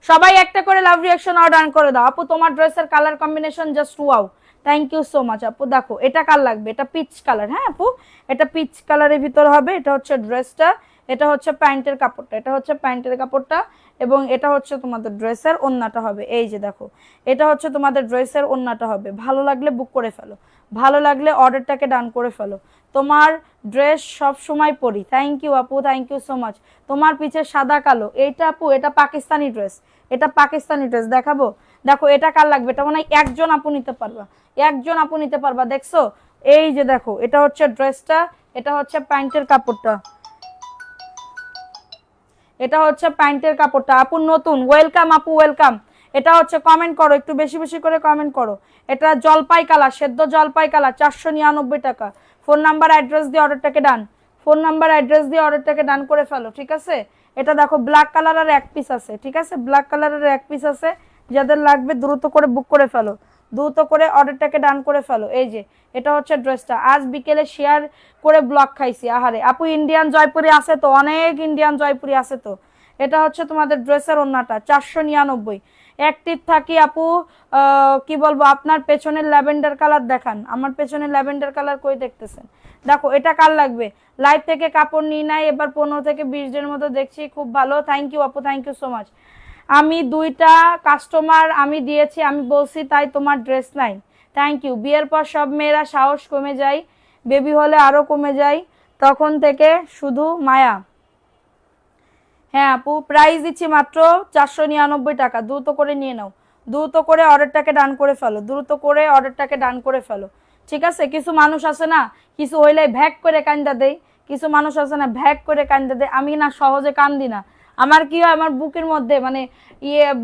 সবাই একটা করে লাভ রিয়াকশন ডান করে দাও। আপু তোমার ড্রেসের colour combination just wow, thank you so much আপু। দেখো এটা কার লাগবে, এটা পিচ কালার, হ্যাঁ আপু এটা পিচ কালারের ভিতর হবে, এটা হচ্ছে ড্রেসটা, এটা হচ্ছে প্যান্টের কাপড়টা, এটা হচ্ছে প্যান্টের কাপড়টা, এবং এটা হচ্ছে তোমাদের ড্রেসের ওন্নাটা হবে। এই যে দেখো এটা হচ্ছে তোমাদের ড্রেসের ওন্নাটা হবে, ভালো লাগলে বুক করে ফেলো, ভালো লাগলে অর্ডারটাকে ডান করে ফেলো। তোমার ড্রেস সব সময় পরি, থ্যাংক ইউ আপু, থ্যাংক ইউ সো মাচ। তোমার পিছে সাদা কালো, এইটা আপু এটা পাকিস্তানি ড্রেস, এটা পাকিস্তানি ড্রেস দেখাবো। দেখো এটা কার লাগবে, এটা মনে হয় একজন আপু নিতে পারবা, একজন আপু নিতে পারবা, দেখছো? এই যে দেখো এটা হচ্ছে ড্রেসটা, এটা হচ্ছে প্যান্টের কাপড়টা, এটা হচ্ছে প্যান্টের কাপড়টা। আপু নতুন, ওয়েলকাম আপু, ওয়েলকাম। এটা হচ্ছে কমেন্ট করো, একটু বেশি বেশি করে কমেন্ট করো। এটা জলপাই কালার, সেদ্ধ জলপাই কালার, 499 টাকা। ফোন নাম্বার অ্যাড্রেস দিয়ে অর্ডারটাকে ডান, ফোন নাম্বার অ্যাড্রেস দিয়ে অর্ডারটাকে ডান করে ফেলো, ঠিক আছে? এটা দেখো ব্ল্যাক কালারের এক পিস আছে, ঠিক আছে? ব্ল্যাক কালারের এক পিস আছে, যাদের লাগবে দ্রুত করে বুক করে ফেলো, দ্রুত করে অর্ডারটাকে ডান করে ফেলো। এই যে এটা হচ্ছে ড্রেসটা, আজ বিকেলে শেয়ার করে ব্লগ খাইছি। আহারে আপু ইন্ডিয়ান জয়পুরি আছে তো, অনেক ইন্ডিয়ান জয়পুরি আছে তো। এটা হচ্ছে তোমাদের ড্রেসের ওন্নাটা, 499। অ্যাক্টিভ থাকি আপু, কি বলবো, আপনার পেছনের ল্যাভেন্ডার কালার দেখান, আমার পেছনের ল্যাভেন্ডার কালার কই দেখতেছেন? দেখো এটা কার লাগবে, লাইভ থেকে কাপড় নিয়ে নাই, এবার 15 থেকে 20 দিনের মতো দেখছি, খুব ভালো, থ্যাংক ইউ আপু, থ্যাংক ইউ সো মাচ। আমি 2টা কাস্টমার আমি দিয়েছি, আমি বলছি তাই তোমার ড্রেস নাই, থ্যাংক ইউ। বিয়ের পর সব মেয়েরা সাহস কমে যায়, বেবি হলে আরো কমে যায়, তখন থেকে শুধু মায়া। হ্যাঁ আপু প্রাইস দিচ্ছি মাত্র 499 টাকা, দ্রুত করে নিয়ে নাও, দ্রুত করে অর্ডারটাকে ডান করে ফেলো, দ্রুত করে অর্ডারটাকে ডান করে ফেলো, ঠিক আছে? কিছু মানুষ আছে না, কিছু হইলে ভ্যাক করে কান্দা দেয়, কিছু মানুষ আছে না ভ্যাক করে কান্দা দেয়। আমি না সহজে কান্দি না। আমার কি হয়, আমার বুকের মধ্যে মানে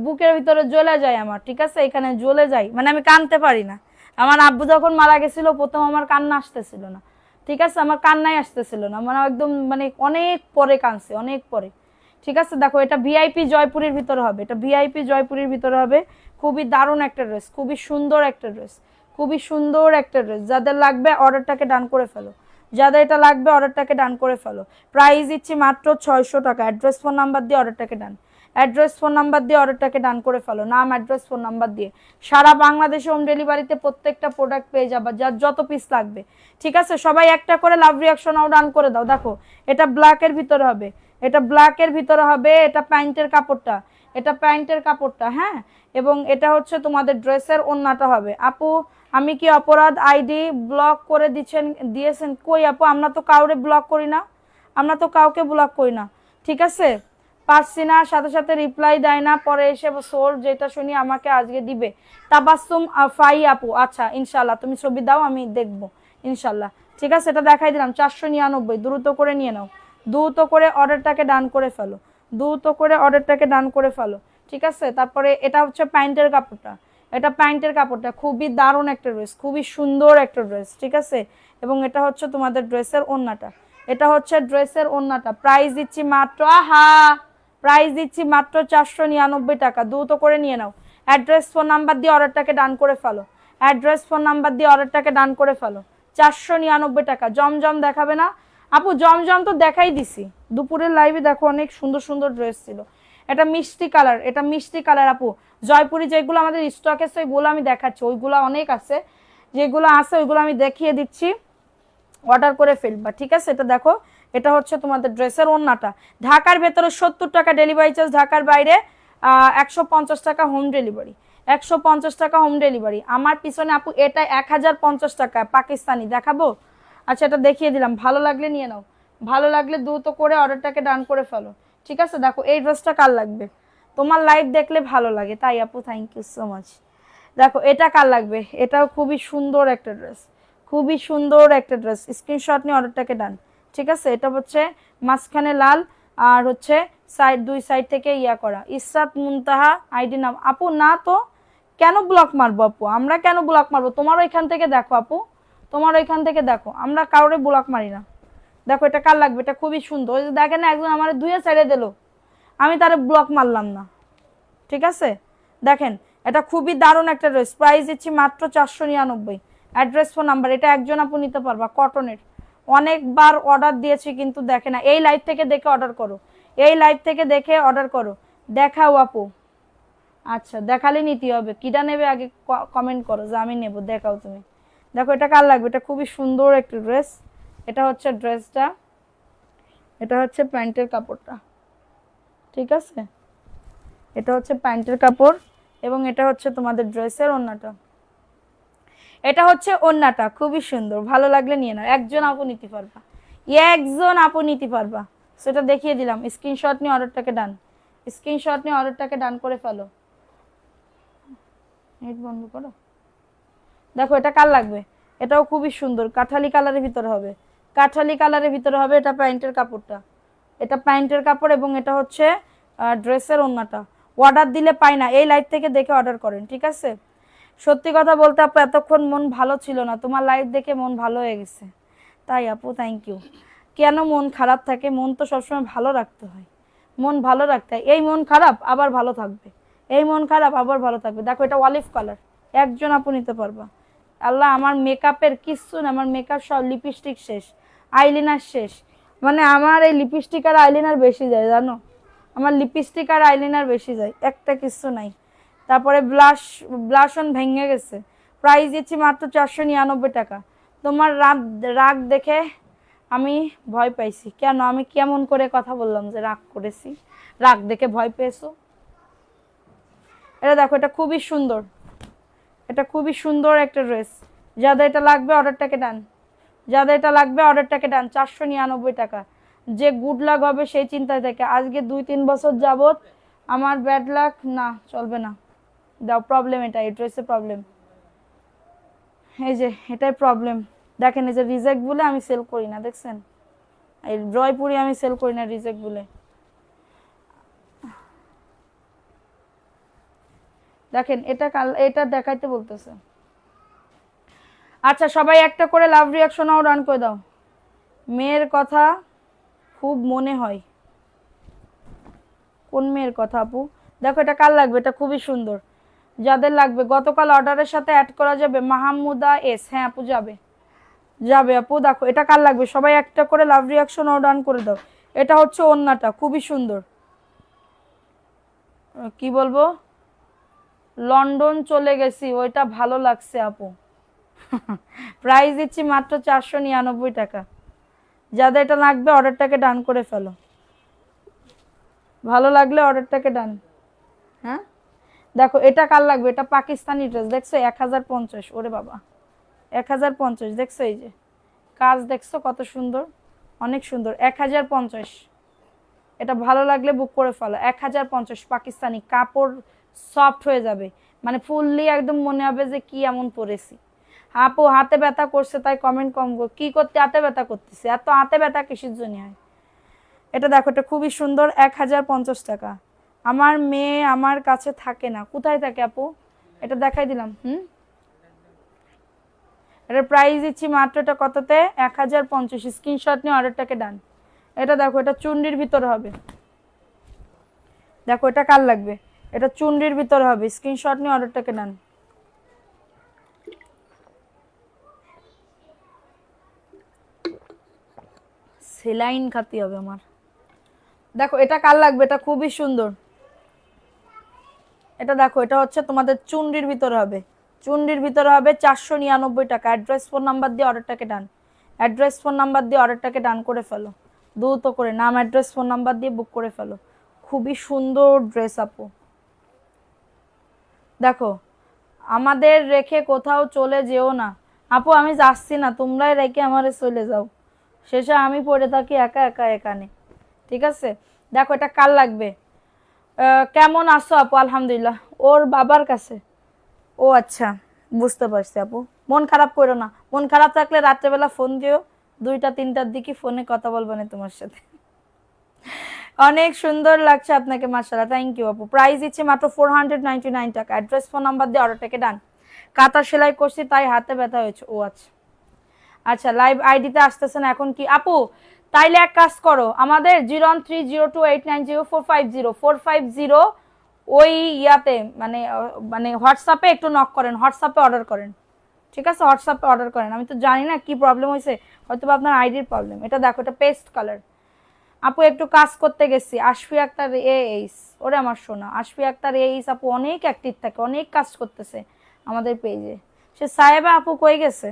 বুকের ভিতরে জ্বলে যায় আমার, ঠিক আছে? এখানে জ্বলে যায়, মানে আমি কানতে পারি না। আমার আব্বু যখন মারা গেছিল প্রথম আমার কান্না আসতেছিল না, ঠিক আছে? আমার কান্নাই আসতেছিল না, মানে একদম মানে অনেক পরে কানছে, অনেক পরে। ঠিক আছে, দেখো এটা ভিআইপি জয়পুরের ভিতরে হবে, এটা ভিআইপি জয়পুরের ভিতরে হবে। খুবই দারুণ একটা ড্রেস, খুবই সুন্দর একটা ড্রেস, খুবই সুন্দর একটা ড্রেস। যাদের লাগবে অর্ডারটাকে ডান করে ফেলো, যাদের এটা লাগবে অর্ডারটাকে ডান করে ফেলো। প্রাইস দিচ্ছি মাত্র 600 টাকা। অ্যাড্রেস ফোন নাম্বার দিয়ে অর্ডারটাকে ডান, অ্যাড্রেস ফোন নাম্বার দিয়ে অর্ডারটাকে ডান করে ফেলো, নাম অ্যাড্রেস ফোন নাম্বার দিয়ে। সারা বাংলাদেশে হোম ডেলিভারিতে প্রত্যেকটা প্রোডাক্ট পেয়ে যাবা, যার যত পিস লাগবে। ঠিক আছে, সবাই একটা করে লাভ রিয়াকশনও ডান করে দাও। দেখো এটা ব্ল্যাকের ভিতরে হবে, এটা ব্ল্যাকের ভিতরে হবে, এটা প্যান্টের কাপড়টা, এটা প্যান্টের কাপড়টা, হ্যাঁ। এবং এটা হচ্ছে তোমাদের ড্রেসের ওড়নাটা হবে। আপু আমি কি অপরাধ, আইডি ব্লক করে দিয়েছেন? কই আপু, আমরা তো কাউরে ব্লক করি না, আমরা তো কাউকে ব্লক করি না, ঠিক আছে? পারছি না, সাথে সাথে রিপ্লাই দেয় না, পরে এসে সোর যেটা শুনি আমাকে আজকে দিবে। তাবাসসুম ফাই আপু, আচ্ছা ইনশাল্লাহ তুমি ছবি দাও, আমি দেখবো ইনশাল্লাহ। ঠিক আছে, এটা দেখাই দিলাম 499, দ্রুত করে নিয়ে নাও, দ্রুত করে অর্ডারটাকে ডান করে ফেলো, দ্রুত করে অর্ডারটাকে ডান করে ফেলো। ঠিক আছে, তারপরে এটা হচ্ছে প্যান্টের কাপড়টা, এটা প্যান্টের কাপড়টা খুবই দারুণ একটা ড্রেস, খুবই সুন্দর একটা ড্রেস, ঠিক আছে? এবং এটা হচ্ছে তোমাদের ড্রেসের ওড়নাটা, এটা হচ্ছে ড্রেসের ওড়নাটা। প্রাইস দিচ্ছি মাত্র, আহা, প্রাইস দিচ্ছি মাত্র 499 টাকা। দ্রুত করে নিয়ে নাও, অ্যাড্রেস ফোন নাম্বার দিয়ে অর্ডারটাকে ডান করে ফেলো, অ্যাড্রেস ফোন নাম্বার দিয়ে অর্ডারটাকে ডান করে ফেলো। 499 টাকা। জমজম দেখাবে না আপু? জমজম তো দেখাই দিছি দুপুরের লাইভে, দেখো অনেক সুন্দর সুন্দর ড্রেস ছিল। এটা মিষ্টি কালার, এটা মিষ্টি কালার আপু। জয়পুরি যেগুলো আমাদের স্টক আছে ওইগুলো আমি দেখাচ্ছি, ওইগুলো অনেক আছে, যেগুলো আছে ওইগুলো আমি দেখিয়ে দিচ্ছি, অর্ডার করে ফেলবা। ঠিক আছে, এটা দেখো, এটা হচ্ছে তোমাদের ড্রেসের ওড়নাটা। ঢাকার ভেতরে 70 টাকা ডেলিভারি চার্জ, ঢাকার বাইরে 150 টাকা হোম ডেলিভারি, 150 টাকা হোম ডেলিভারি। আমার পিছনে আপু এটা 1050 টাকা পাকিস্তানি দেখাবো। আচ্ছা এটা দেখিয়ে দিলাম, ভালো লাগলে নিয়ে নাও, ভালো লাগলে দ্রুত করে অর্ডারটাকে ডান করে ফেলো। ঠিক আছে, দেখো এই ড্রেসটা কার লাগবে? তোমার লাইভ দেখলে ভালো লাগে তাই আপু, থ্যাংক ইউ সো মাচ। দেখো এটা কার লাগবে? এটাও খুবই সুন্দর একটা ড্রেস, খুবই সুন্দর একটা ড্রেস। স্ক্রিনশট নিয়ে অর্ডারটাকে ডান। ঠিক আছে, এটা হচ্ছে মাঝখানে লাল আর হচ্ছে সাইড, দুই সাইড থেকে ইয়া করা। ইসরাত মুনতাহা আইডি নাম। আপু না তো, কেন ব্লক মারবো আপু? আমরা কেন ব্লক মারবো? তোমার ওইখান থেকে দেখো আপু, তোমার ওইখান থেকে দেখো, আমরা কারোরে ব্লক মারি না। দেখো এটা কার লাগবে? এটা খুবই সুন্দর। দেখেন না, একজন আমার দুইয়ে ছেড়ে দিল, আমি তারে ব্লক মারলাম না। ঠিক আছে, দেখেন এটা খুবই দারুণ একটা ড্রেস। প্রাইস দিচ্ছি মাত্র 499। অ্যাড্রেস ফোন নাম্বার, এটা একজন আপু নিতে পারবা, কটনের। অনেকবার অর্ডার দিয়েছি কিন্তু দেখে না। এই লাইভ থেকে দেখে অর্ডার করো, এই লাইভ থেকে দেখে অর্ডার করো। দেখাও আপু। আচ্ছা দেখালে নিতে হবে, কিটা নেবে আগে কমেন্ট করো যে আমি নেব। দেখাও তুমি। দেখো এটা কার লাগবে? এটা খুবই সুন্দর একটা ড্রেস। এটা হচ্ছে ড্রেসটা, এটা হচ্ছে প্যান্টের কাপড়টা। ঠিক আছে, এটা হচ্ছে প্যান্টের কাপড় এবং এটা হচ্ছে তোমাদের ড্রেসের ওড়নাটা। এটা হচ্ছে ওড়নাটা, খুবই সুন্দর, ভালো লাগলে নিয়ে নাও। একজন আপু নিতে পারবা, একজন আপু নিতে পারবা, সেটা দেখিয়ে দিলাম। স্ক্রিনশট নিয়ে অর্ডারটাকে ডান, স্ক্রিনশট নিয়ে অর্ডারটাকে ডান করে ফেলো। নেট বন্ধ করো। দেখো এটা কার লাগবে? এটাও খুবই সুন্দর, কাঠালি কালারের ভিতরে হবে, কাঠালি কালারের ভিতরে হবে। এটা প্যান্টের কাপড়টা, এটা প্যান্টের কাপড় এবং এটা হচ্ছে ড্রেসের ওড়নাটা। অর্ডার দিলে পাই না, এই লাইভ থেকে দেখে অর্ডার করেন। ঠিক আছে, সত্যি কথা বলতে আপু এতক্ষণ মন ভালো ছিল না, তোমার লাইভ দেখে মন ভালো হয়ে গেছে। তাই আপু থ্যাংক ইউ। কেন মন খারাপ থাকে? মন তো সবসময় ভালো রাখতে হয়, মন ভালো রাখতে হয়। এই মন খারাপ আবার ভালো থাকবে, এই মন খারাপ আবার ভালো থাকবে। দেখো এটা অলিভ কালার, একজন আপু নিতে পারবা। আল্লাহ, আমার মেকআপের কিচ্ছু না, আমার মেকআপ সব, লিপস্টিক শেষ, আইলাইনার শেষ। মানে আমার এই লিপস্টিক আর আইলাইনার বেশি যায় জানো, আমার লিপস্টিক আর আইলাইনার বেশি যায়, একটা কিচ্ছু নাই। তারপরে ব্লাশন ভেঙে গেছে। প্রাইস দিচ্ছি মাত্র 499 টাকা। তোমার রাগ দেখে আমি ভয় পাইছি। কেন? আমি কেমন করে কথা বললাম যে রাগ করেছি? রাগ দেখে ভয় পেয়েছো? এটা দেখো, এটা খুবই সুন্দর, এটা খুবই সুন্দর একটা ড্রেস। যাদের এটা লাগবে অর্ডারটাকে ডান, যাদের এটা লাগবে অর্ডারটাকে ডান। 499 টাকা। যে গুড লাক হবে সেই চিন্তায় থাকে। আজকে 2-3 বছর যাবত আমার ব্যাড লাক না, চলবে না, দাও। প্রবলেম এটা, এই ড্রেসের প্রবলেম। এই যে এটাই প্রবলেম। দেখেন এই যে রিজেক্ট বলে আমি সেল করি না, দেখছেন? এই জয়পুরি আমি সেল করি না রিজেক্ট বলে। দেখেন এটা দেখাইতে বলতেছে। আচ্ছা সবাই একটা করে লাভ রিয়াকশনও রান করে দাও। মেয়ের কথা খুব মনে হয়। কোন মেয়ের কথা আপু? দেখো এটা কার লাগবে, এটা খুবই সুন্দর। যাদের লাগবে গতকাল অর্ডারের সাথে অ্যাড করা যাবে। মাহমুদা এস, হ্যাঁ আপু যাবে, যাবে আপু। দেখো এটা কার লাগবে, সবাই একটা করে লাভ রিয়াকশন রান করে দাও। এটা হচ্ছে ওন্নাটা, খুবই সুন্দর। কি বলবো, লন্ডন চলে গেছি, ওইটা ভালো লাগছে আপু। প্রাইস দিচ্ছি মাত্র 499 টাকা। যাদের এটা লাগবে অর্ডারটাকে ডান করে ফেলো, ভালো লাগলে অর্ডারটাকে ডান। হ্যাঁ দেখো এটা কার লাগবে, এটা পাকিস্তানি ড্রেস, দেখছো 1050। ওরে বাবা 1050, দেখছো এই যে কাজ দেখছো কত সুন্দর, অনেক সুন্দর। 1050, এটা ভালো লাগলে বুক করে ফেলো। 1050 পাকিস্তানি কাপড়, সফট হয়ে যাবে, মানে ফুললি একদম মনে হবে যে কি এমন পরেছি। আপু হাতে ব্যথা করছে তাই কমেন্ট কম গো। কি করতে হাতে ব্যথা করতেছে, এত হাতে ব্যথা কিসের জন্য হয়? এটা দেখো এটা খুবই সুন্দর, 1050 টাকা। আমার মেয়ে আমার কাছে থাকে না, কোথায় থাকে আপু? এটা দেখাই দিলাম। এটার প্রাইস দিচ্ছি মাত্র, এটা কততে? 1050। স্ক্রিনশট নিয়ে অর্ডারটাকে ডান। এটা দেখো এটা চুন্ডির ভিতরে হবে। দেখো এটা কার লাগবে, এটা চুন্ডির ভিতরে হবে। স্ক্রিনশট নিয়ে অর্ডারটাকে ডান। সেলাইন খাতি হবে আমার। দেখো এটা কার লাগবে, এটা খুবই সুন্দর। এটা দেখো এটা হচ্ছে তোমাদের চুন্ডির ভিতরে হবে, চুন্ডির ভিতরে হবে। 499 টাকা। অ্যাড্রেস ফোন নাম্বার দিয়ে অর্ডারটাকে ডান। অ্যাড্রেস ফোন নাম্বার দিয়ে অর্ডারটাকে ডান করে ফেলো, দ্রুত করে নাম অ্যাড্রেস ফোন নাম্বার দিয়ে বুক করে ফেলো। খুবই সুন্দর ড্রেস আপু। দেখো আমাদের রেখে কোথাও চলে যেও না আপু, আমি যাচ্ছি না, তোমরাই রেখে আমারে চলে যাও, শেষে আমি পড়ে থাকি একা একা এখানে। ঠিক আছে দেখো এটা কার লাগবে। কেমন আছো আপু? আলহামদুলিল্লাহ। ওর বাবার কাছে। ও আচ্ছা বুঝতে পারছি আপু, মন খারাপ করো না। মন খারাপ থাকলে রাত্রেবেলা ফোন দিও, 2টা-3টার দিকে ফোনে কথা বলবো না তোমার সাথে। অনেক সুন্দর লাগছে আপনাকে, মাশাআল্লাহ, থ্যাংক ইউ আপু। প্রাইস দিচ্ছে মাত্র 499 টাকা। অ্যাড্রেস ফোন নাম্বার দিয়ে অর্ডারটাকে ডান। কাঁথা সেলাই করছি তাই হাতে ব্যথা হয়েছে। ও আচ্ছা আচ্ছা, লাইভ আইডিতে আসতেছেন এখন কি আপু? তাইলে এক কাজ করো, আমাদের 01302890450 ওই ইয়াতে মানে মানে হোয়াটসঅ্যাপে একটু নক করেন, হোয়াটসঅ্যাপে অর্ডার করেন। ঠিক আছে হোয়াটসঅ্যাপে অর্ডার করেন। আমি তো জানি না কি প্রবলেম হয়েছে, হয়তো আপনার আইডির প্রবলেম। এটা দেখো এটা পেস্ট কালার। আপু একটু কাজ করতে গেছি। আশফি আক্তার এইস, ওরে আমার শোনা আশফি আক্তার এইস আপু অনেক অ্যাক্টিভ থাকে, অনেক কাজ করতেছে আমাদের পেজে। সে সাহেবা আপু কই গেছে?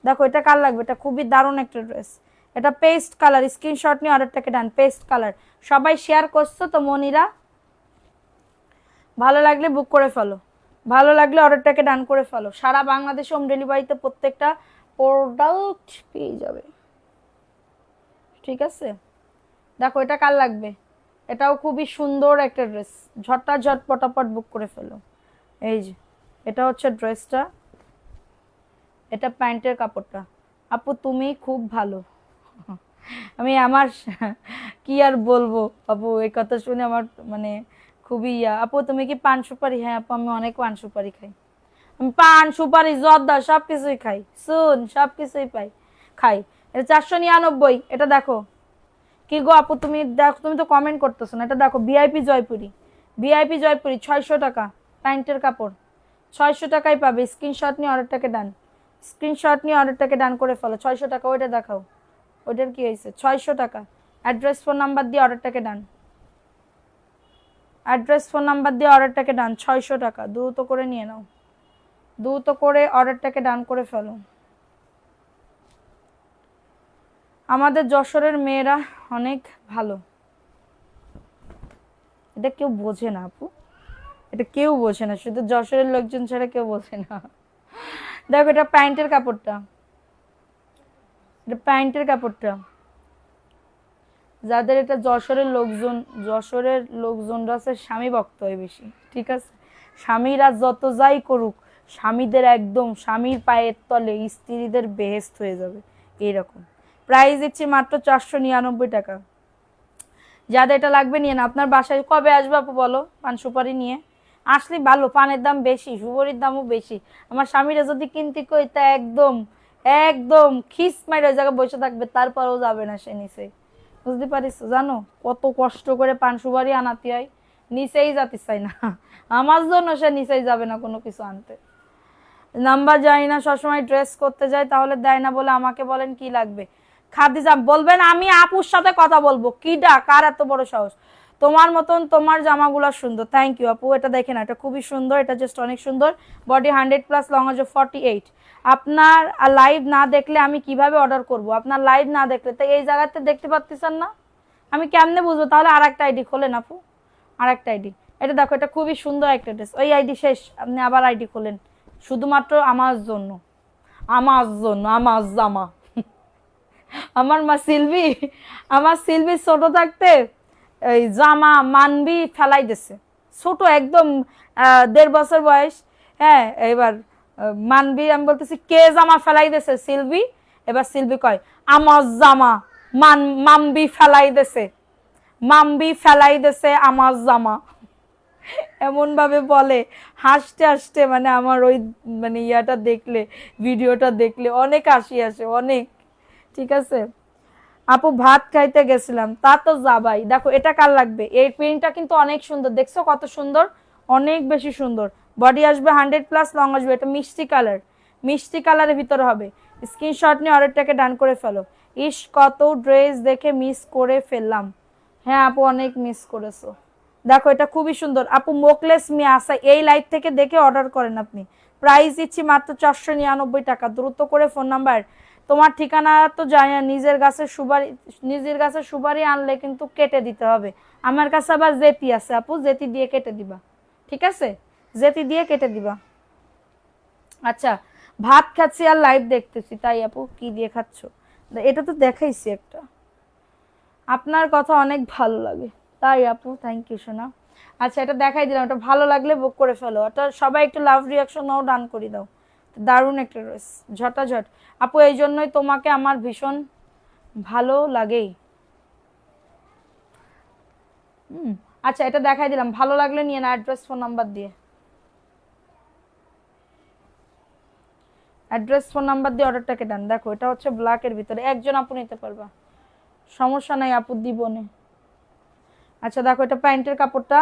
দেখো এটা কার লাগবে, এটা খুবই দারুণ একটা ড্রেস। এটা পেস্ট কালার। স্ক্রিনশট নিয়ে অর্ডারটাকে ডান। পেস্ট কালার সবাই শেয়ার করছো তো মনিরা? ভালো লাগলে বুক করে ফেলো, ভালো লাগলে অর্ডারটাকে ডান করে ফেলো। সারা বাংলাদেশে হোম ডেলিভারিতে প্রত্যেকটা প্রোডাক্ট পেয়ে যাবে। ঠিক আছে দেখো এটা কার লাগবে, এটাও খুবই সুন্দর একটা ড্রেস। ঝট পটাপট বুক করে ফেলো। এই যে এটা হচ্ছে ড্রেসটা, এটা প্যান্টের কাপড়টা। আপু তুমি খুব ভালো। আমি আমার কি আর বলবো আপু, এই কথা শুনে আমার মানে খুবই আপু তুমি কি পান সুপারি? হ্যাঁ আপু আমি অনেক পান সুপারি খাই, আমি পান সুপারি জর্দা সবকিছুই খাই, শুন সবকিছুই পাই খাই। এটা 499। এটা দেখো কি গো আপু, তুমি দেখো, তুমি তো কমেন্ট করতেছো না। এটা দেখো ভিআইপি জয়পুরি, ভিআইপি জয়পুরি 600 টাকা প্যান্টের কাপড়, 600 টাকায় পাবে। স্ক্রিনশট নিয়ে অর্ডারটাকে ডান। স্ক্রিনশট নিয়ে অর্ডারটাকে ডান করে ফেলো। 600 টাকা, ওইটা দেখাও, ওইটার কি হয়েছে? 600 টাকা। অ্যাড্রেস ফোন নাম্বার দিয়ে অর্ডারটাকে ডান। অ্যাড্রেস ফোন নাম্বার দিয়ে অর্ডারটাকে ডান। 600 টাকা, দ্রুত করে নিয়ে নাও, দ্রুত করে অর্ডারটাকে ডান করে ফেলো। আমাদের যশোরের মেয়েরা অনেক ভালো, এটা কেউ বোঝে না আপু, এটা কেউ বোঝে না, শুধু যশোরের লোকজন ছাড়া কেউ বোঝে না। দেখো এটা প্যান্টের কাপড়টা, এটা প্যান্টের কাপড়টা। যাদের এটা যশোরের লোকজনরা আছে স্বামী ভক্ত হয় বেশি। ঠিক আছে স্বামীরা যত যাই করুক, স্বামীদের একদম স্বামীর পায়ের তলে স্ত্রীদের বেহেস্ত হয়ে যাবে এইরকম। প্রাইস দিচ্ছি মাত্র 499 টাকা। যাদের এটা লাগবে নিয়ে না। আপনার বাসায় কবে আসবে আপু বলো পান সুপারি নিয়ে? আসলে ভালো, পানের দাম বেশি, সুপারির দামও বেশি। আমার স্বামীরা যদি কিনতে কই তা একদম একদম খিস মাইরে ওই জায়গায় বসে থাকবে, তারপরেও যাবে না সে নিচে। বুঝতে পারিস? জানো কত কষ্ট করে পান সুপারি আনাতে হয়, নিচেই যেতে চাই না। আমার জন্য সে নিচেই যাবে না কোনো কিছু আনতে। নাম্বার জানি না, সবসময় ড্রেস করতে যায় তাহলে দেয় না বলে আমাকে বলেন কি লাগবে। খাদিজা বলবেন আমি আপুর সাথে কথা বলবো। কিডা, কার এত বড় সাহস? তোমার মতন তোমার জামাগুলো সুন্দর। থ্যাংক ইউ আপু। এটা দেখে না, এটা খুবই সুন্দর, এটা জাস্ট অনেক সুন্দর। বডি 100+, লং আছে 48। আপনার লাইভ না দেখলে আমি কিভাবে অর্ডার করব? আপনার লাইভ না দেখলে তো এই জায়গাতে দেখতে পাচ্ছেন না, আমি কেমনে বুঝবো? তাহলে আর একটা আইডি খোলেন আপু, আর একটা আইডি। এটা দেখো, এটা খুবই সুন্দর একটা ড্রেস। ওই আইডি শেষ, আপনি আবার আইডি খোলেন শুধুমাত্র আমার জন্য, আমার জন্য, আমার জামা। আমার মা সিলভি, আমার সিলভি ছোট থাকতে এই জামা মানবি ফেলাই দিছে, ছোট একদম 1.5 বছর বয়স। হ্যাঁ, এবার মানবি, আমি বলতেছি কে জামা ফেলাই দিছে সিলভি? এবার সিলভি কয় আমার জামা মামবি ফেলাই দিছে, মামবি ফেলাই দিছে আমার জামা। এমন ভাবে বলে হাসতে হাসতে, মানে আমার ওই মানে ইয়াটা দেখলে, ভিডিওটা দেখলে অনেক হাসি আসে, অনেক। ঠিক আছে আপু, ভাত খাইতে গেছিলাম, তা তো যাবাই। দেখো এটা কার লাগবে? এই প্রিন্টটা কিন্তু অনেক সুন্দর, দেখছো কত সুন্দর, অনেক বেশি সুন্দর। বডি আসবে 100+, লং আসবে, এটা মিষ্টি কালার, মিষ্টি কালারের ভিতরে হবে। স্ক্রিনশট নিয়ে অর্ডারটাকে ডান করে ফেলো। ইস কত ড্রেস দেখে মিস করে ফেললাম। হ্যাঁ আপু, অনেক মিস করেছো। দেখো এটা খুবই সুন্দর আপু, মোকলেস মিয়া আসা, এই লাইট থেকে দেখে অর্ডার করেন আপনি। প্রাইস দিচ্ছি মাত্র 499 টাকা। দ্রুত করে ফোন নাম্বার, তোমার ঠিকানা তো জানি না, নিজের গাছের সুপারি, নিজের গাছের সুপারি আনলে কিন্তু কেটে দিতে হবে। আমার কাছে আবার জেতি আছে আপু, জেতি দিয়ে কেটে দিবা, ঠিক আছে? জেতি দিয়ে কেটে দিবা। আচ্ছা, ভাত খাচ্ছি আর লাইভ দেখতেছি, তাই আপু কি দিয়ে খাচ্ছ? এটা তো দেখাইছি একটা। আপনার কথা অনেক ভালো লাগে, তাই আপু, থ্যাংক ইউ সোনা। আচ্ছা, এটা দেখাই দিলাম, এটা ভালো লাগলে বুক করে ফেলো। এটা সবাই একটু লাভ রিয়াকশন নাও, ডান করে দাও। দারুণ একটা ড্রেস, ঝটাঝট আপু, এই জন্যই তোমাকে আমার ভীষণ ভালো লাগেই। আচ্ছা, এটা দেখাই দিলাম, ভালো লাগলে নিয়ে না, অ্যাড্রেস ফোন নাম্বার দিয়ে, অ্যাড্রেস ফোন নাম্বার দিয়ে অর্ডারটাকে ডান। দেখো এটা হচ্ছে ব্ল্যাকের ভিতরে, একজন আপু নিতে পারবা, সমস্যা নাই আপু, দিবনে। আচ্ছা দেখো, এটা প্যান্টের কাপড়টা,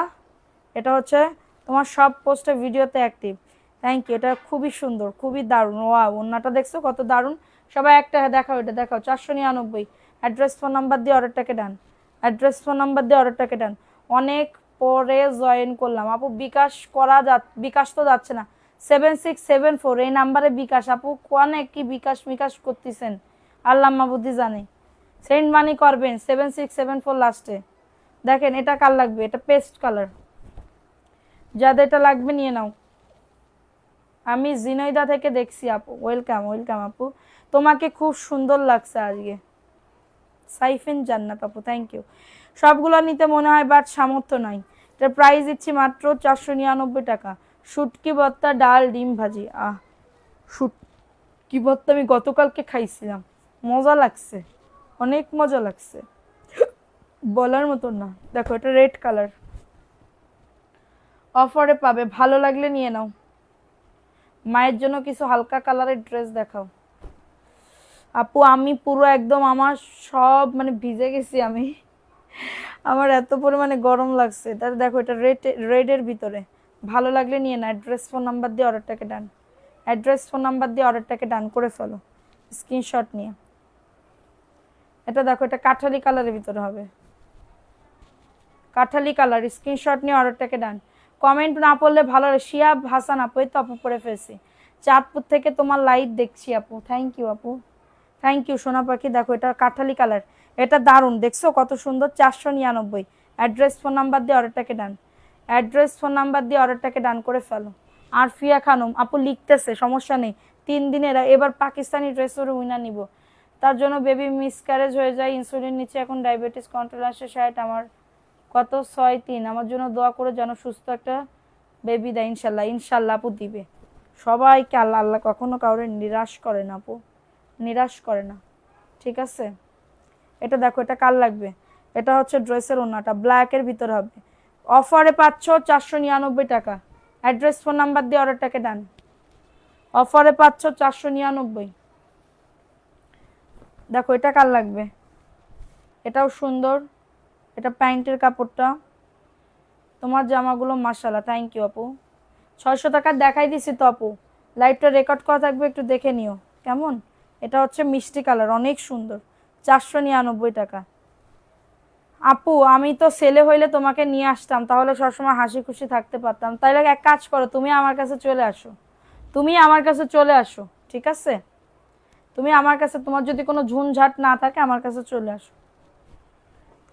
এটা হচ্ছে তোমার সব পোস্টে ভিডিওতে অ্যাক্টিভ। থ্যাংক ইউ, এটা খুবই সুন্দর, খুবই দারুণ। ওয়াও, ওন্নাটা দেখছো কত দারুণ। সবাই একটা দেখাও, এটা দেখাও। 499। অ্যাড্রেস ফোন নাম্বার দিয়ে অর্ডারটাকে ডান, অ্যাড্রেস ফোন নাম্বার দিয়ে অর্ডারটাকে ডান। অনেক পরে জয়েন করলাম আপু, বিকাশ করা বিকাশ তো যাচ্ছে না। 7674 এই নাম্বারে বিকাশ আপু, অনেক কি বিকাশ মিকাশ করতেছেন, আল্লাহ মাবুদি জানে। সেন্ড মানি করবেন 7674 লাস্টে। দেখেন এটা কার লাগবে, এটা পেস্ট কালার, যাদের এটা লাগবে নিয়ে নাও। আমি জিনয়দা থেকে দেখছি আপু, ওয়েলকাম ওয়েলকাম আপু, তোমাকে খুব সুন্দর লাগছে আজকে। সাইফিন জান্নাত আপু, থ্যাংক ইউ। সবগুলো নিতে মনে হয় বাট সামর্থ্য নাই। এটার প্রাইস দিচ্ছি মাত্র 499 টাকা। শুটকি ভর্তা, ডাল, ডিম ভাজি। শুটকি ভর্তা আমি গতকালকে খাইছিলাম, মজা লাগছে, অনেক মজা লাগছে, বলার মতো না। দেখো এটা রেড কালার, অফারে পাবে, ভালো লাগলে নিয়ে নাও। মায়ের জন্য কিছু হালকা কালারের ড্রেস দেখাও আপু। আমি পুরো একদম, আমার সব মানে ভিজে গেছি আমি, আমার এত পরিমাণে গরম লাগছে। তার দেখো এটা রেডের ভিতরে, ভালো লাগলে নিয়ে না। অ্যাড্রেস ফোন নাম্বার দিয়ে অর্ডারটাকে ডান, অ্যাড্রেস ফোন নাম্বার দিয়ে অর্ডারটাকে ডান করে ফেলো স্ক্রিনশট নিয়ে। এটা দেখো, এটা কাঠালি কালারের ভিতরে হবে, কাঠালি কালার। স্ক্রিনশট নিয়ে অর্ডারটাকে ডান। কমেন্ট না পড়লে ভালো। শিয়াব হাসান আপু, এই তো আপু পড়ে ফেলছি, চাঁদপুর থেকে তোমার লাইভ দেখছি আপু, থ্যাংক ইউ আপু, থ্যাংক ইউ সোনা পাখি। দেখো এটা কাঠালি কালার, এটা দারুণ, দেখছো কত সুন্দর। 499। অ্যাড্রেস ফোন নাম্বার দিয়ে অর্ডারটাকে ডান, অ্যাড্রেস ফোন নাম্বার দিয়ে অর্ডারটাকে ডান করে ফেলো। আর ফিয়া খানম আপু লিখতেছে, সমস্যা নেই, 3 দিনের। এবার পাকিস্তানি ড্রেসের উইনার নিব, তার জন্য বেবি মিসক্যারেজ হয়ে যায়, ইনসুলিন নিচ্ছে এখন, ডায়াবেটিস কন্ট্রোল আসে 60। আমার কত 6-3। আমার জন্য দোয়া করে যেন সুস্থ একটা বেবি দেয়, ইনশাল্লাহ, ইনশাল্লাহ আপু দিবে। সবাইকে আল্লাহ আল্লাহ কখনো কাউরে নিরাশ করে না আপু, নিরাশ করে না, ঠিক আছে। এটা দেখো, এটা কার লাগবে, এটা হচ্ছে ড্রেসের ওড়নাটা, ব্ল্যাকের ভিতরে হবে, অফারে পাচ্ছ 499 টাকা। অ্যাড্রেস ফোন নাম্বার দিয়ে অর্ডারটাকে ডান। অফারে পাচ্ছ 499। দেখো এটা কার লাগবে, এটাও সুন্দর, এটা প্যান্টের কাপড়টা। তোমার জামাগুলো মাশাআল্লাহ, থ্যাংক ইউ আপু। 600 টাকা দেখাই দিছি তো আপু, লাইভটা রেকর্ড করা থাকবে, একটু দেখে নিও কেমন। এটা হচ্ছে মিষ্টি কালার, অনেক সুন্দর, 499 টাকা। আপু আমি তো ছেলে হইলে তোমাকে নিয়ে আসতাম, তাহলে সবসময় হাসি খুশি থাকতে পারতাম। তাইলে এক কাজ করো, তুমি আমার কাছে চলে আসো, তুমি আমার কাছে চলে আসো, ঠিক আছে। তুমি আমার কাছে, তোমার যদি কোনো ঝুনঝাট না থাকে আমার কাছে চলে আসো।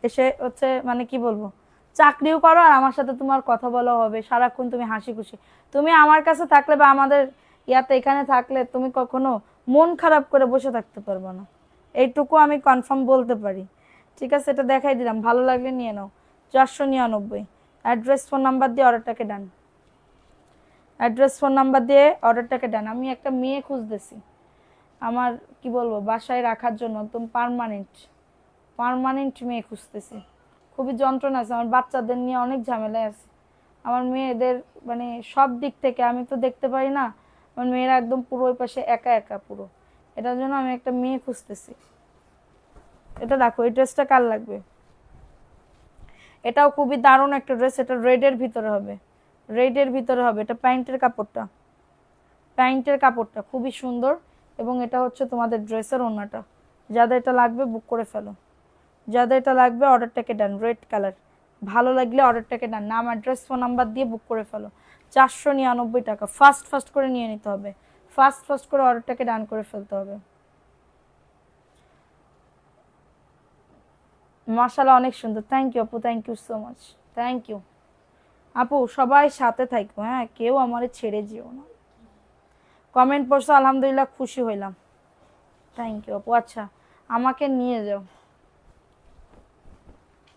এসে হচ্ছে মানে কি বলবো, চাকরিও করো আর আমার সাথে তোমার কথা বলা হবে, সারাক্ষণ তুমি হাসি খুশি। তুমি আমার কাছে থাকলে বা আমাদের ইয়াতে এখানে থাকলে তুমি কখনো মন খারাপ করে বসে থাকতে পারবে না, এইটুকু আমি কনফার্ম বলতে পারি, ঠিক আছে। এটা দেখাই দিলাম, ভালো লাগলে নিয়ে নাও। 499। অ্যাড্রেস ফোন নাম্বার দিয়ে অর্ডারটাকে ডান। অ্যাড্রেস ফোন নাম্বার দিয়ে অর্ডারটাকে ডান। আমি একটা মেয়ে খুঁজতেছি আমার কি বলবো বাসায় রাখার জন্য, একদম পার্মানেন্ট পার্মানেন্ট মেয়ে খুঁজতেছি। খুবই যন্ত্রণা আছে, আমার বাচ্চাদের নিয়ে অনেক ঝামেলায় আছে। আমার মেয়েদের মানে সব দিক থেকে আমি তো দেখতে পারি না, আমার মেয়েরা একদম পুরো ওই পাশে একা একা পুরো। এটার জন্য আমি একটা মেয়ে খুঁজতেছি। এটা দেখো, এই ড্রেসটা কার লাগবে, এটাও খুবই দারুণ একটা ড্রেস। এটা রেডের ভিতরে হবে, রেডের ভিতরে হবে। এটা প্যান্টের কাপড়টা, প্যান্টের কাপড়টা খুবই সুন্দর, এবং এটা হচ্ছে তোমাদের ড্রেসের ওড়নাটা। যাদের এটা লাগবে বুক করে ফেলো, যাদের এটা লাগবে অর্ডারটাকে ডান। রেড কালার, ভালো লাগলে অর্ডারটাকে ডান, নাম অ্যাড্রেস ফোন নাম্বার দিয়ে বুক করে ফেলো। 499 টাকা। ফাস্ট ফাস্ট করে নিয়ে নিতে হবে, ফাস্ট ফাস্ট করে অর্ডারটাকে ডান করে ফেলতে হবে। মাশাআল্লাহ অনেক সুন্দর, থ্যাংক ইউ আপু, thank you so much, thank you আপু। সবাই সাথে থাকো, হ্যাঁ, কেউ আমারে ছেড়ে যেও না। কমেন্ট পড়ছো, আলহামদুলিল্লাহ, খুশি হইলাম, থ্যাংক ইউ আপু। আচ্ছা আমাকে নিয়ে যাও।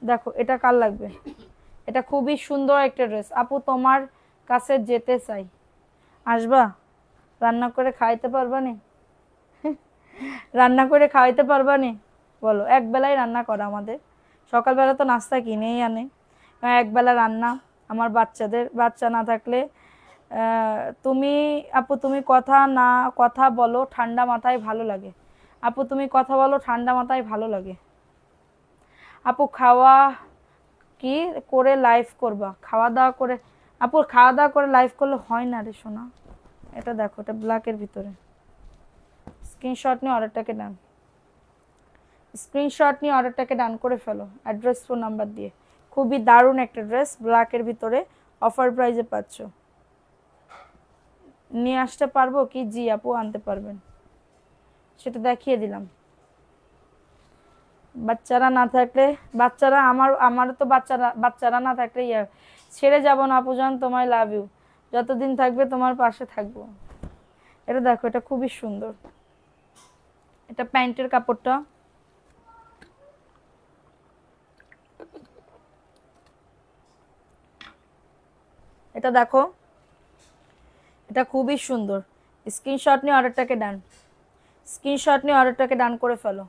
দেখো এটা কার লাগবে, এটা খুবই সুন্দর একটা ড্রেস আপু, তোমার কাছে যেতে চাই, আসবা? রান্না করে খাইতে পারবা নি? রান্না করে খাওয়াইতে পারবা নি? বলো, এক বেলায় রান্না করা আমাদের, সকালবেলা তো নাস্তা কিনেই আনে, এক বেলা রান্না। আমার বাচ্চাদের, বাচ্চা না থাকলে তুমি আপু, তুমি কথা বলো ঠান্ডা মাথায় ভালো লাগে। আপু তুমি কথা বলো ঠান্ডা মাথায় ভালো লাগে। আপু খাওয়া কি করে লাইভ করবা, খাওয়া দাওয়া করে? আপু খাওয়া দাওয়া করে লাইভ করলে হয় না রে সোনা। এটা দেখো, এটা ব্ল্যাকের ভিতরে, স্ক্রিনশট নিয়ে অর্ডারটাকে ডান, স্ক্রিনশট নিয়ে অর্ডারটাকে ডান করে ফেলো অ্যাড্রেস ফোন নাম্বার দিয়ে। খুবই দারুণ একটা ড্রেস, ব্ল্যাকের ভিতরে, অফার প্রাইজে পাচ্ছ। নিয়ে আসতে পারবো কি? জি আপু আনতে পারবেন, সেটা দেখিয়ে দিলাম। বাচ্চারা না থাকলে, বাচ্চারা আমার তো বাচ্চারা না থাকলে ছেড়ে যাব না আপু জান, তোমায় লাভ ইউ, যতদিন থাকবে তোমার পাশে থাকবো। এটা দেখো, এটা খুবই সুন্দর, এটা প্যান্টের কাপড়টা। এটা দেখো, এটা খুবই সুন্দর। স্ক্রিনশট নিয়ে অর্ডারটাকে ডান, স্ক্রিনশট নিয়ে অর্ডারটাকে ডান করে ফেলো।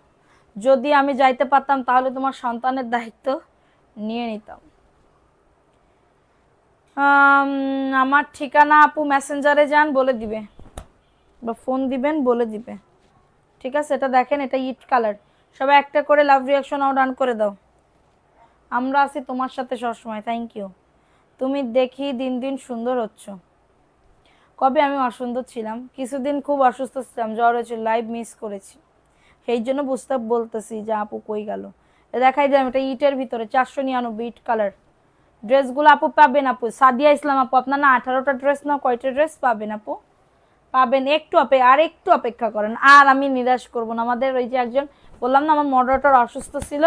যদি আমি যাইতে পারতাম তাহলে তোমার সন্তানের দায়িত্ব নিয়ে নিতাম। আমার ঠিকানা আপু মেসেঞ্জারে যান, বলে দিবে, বা ফোন দিবেন, বলে দিবে, ঠিক আছে। এটা দেখেন, এটা ইট কালার। সবাই একটা করে লাভ রিয়াকশন ডান করে দাও। আমরা আছি তোমার সাথে সবসময়, থ্যাংক ইউ। তুমি দেখি দিন দিন সুন্দর হচ্ছ। কবে আমি অসুন্দর ছিলাম? কিছুদিন খুব অসুস্থ ছিলাম, জ্বর হয়েছিল, লাইভ মিস করেছি, সেই জন্য বলতেছি যে আপু কই গেল। দেখাই দিলাম, এটা ইটের ভিতরে 499 ইট কালার। ড্রেসগুলো আপু পাবেন, আপু সাদিয়া ইসলাম আপু, আপনার না 18টা ড্রেস না কয়টা ড্রেস পাবেন আপু? পাবেন, একটু আর একটু অপেক্ষা করেন, আর আমি নিরাশ করব না। আমাদের ওই যে একজন বললাম না আমার মডারেটর অসুস্থ ছিল,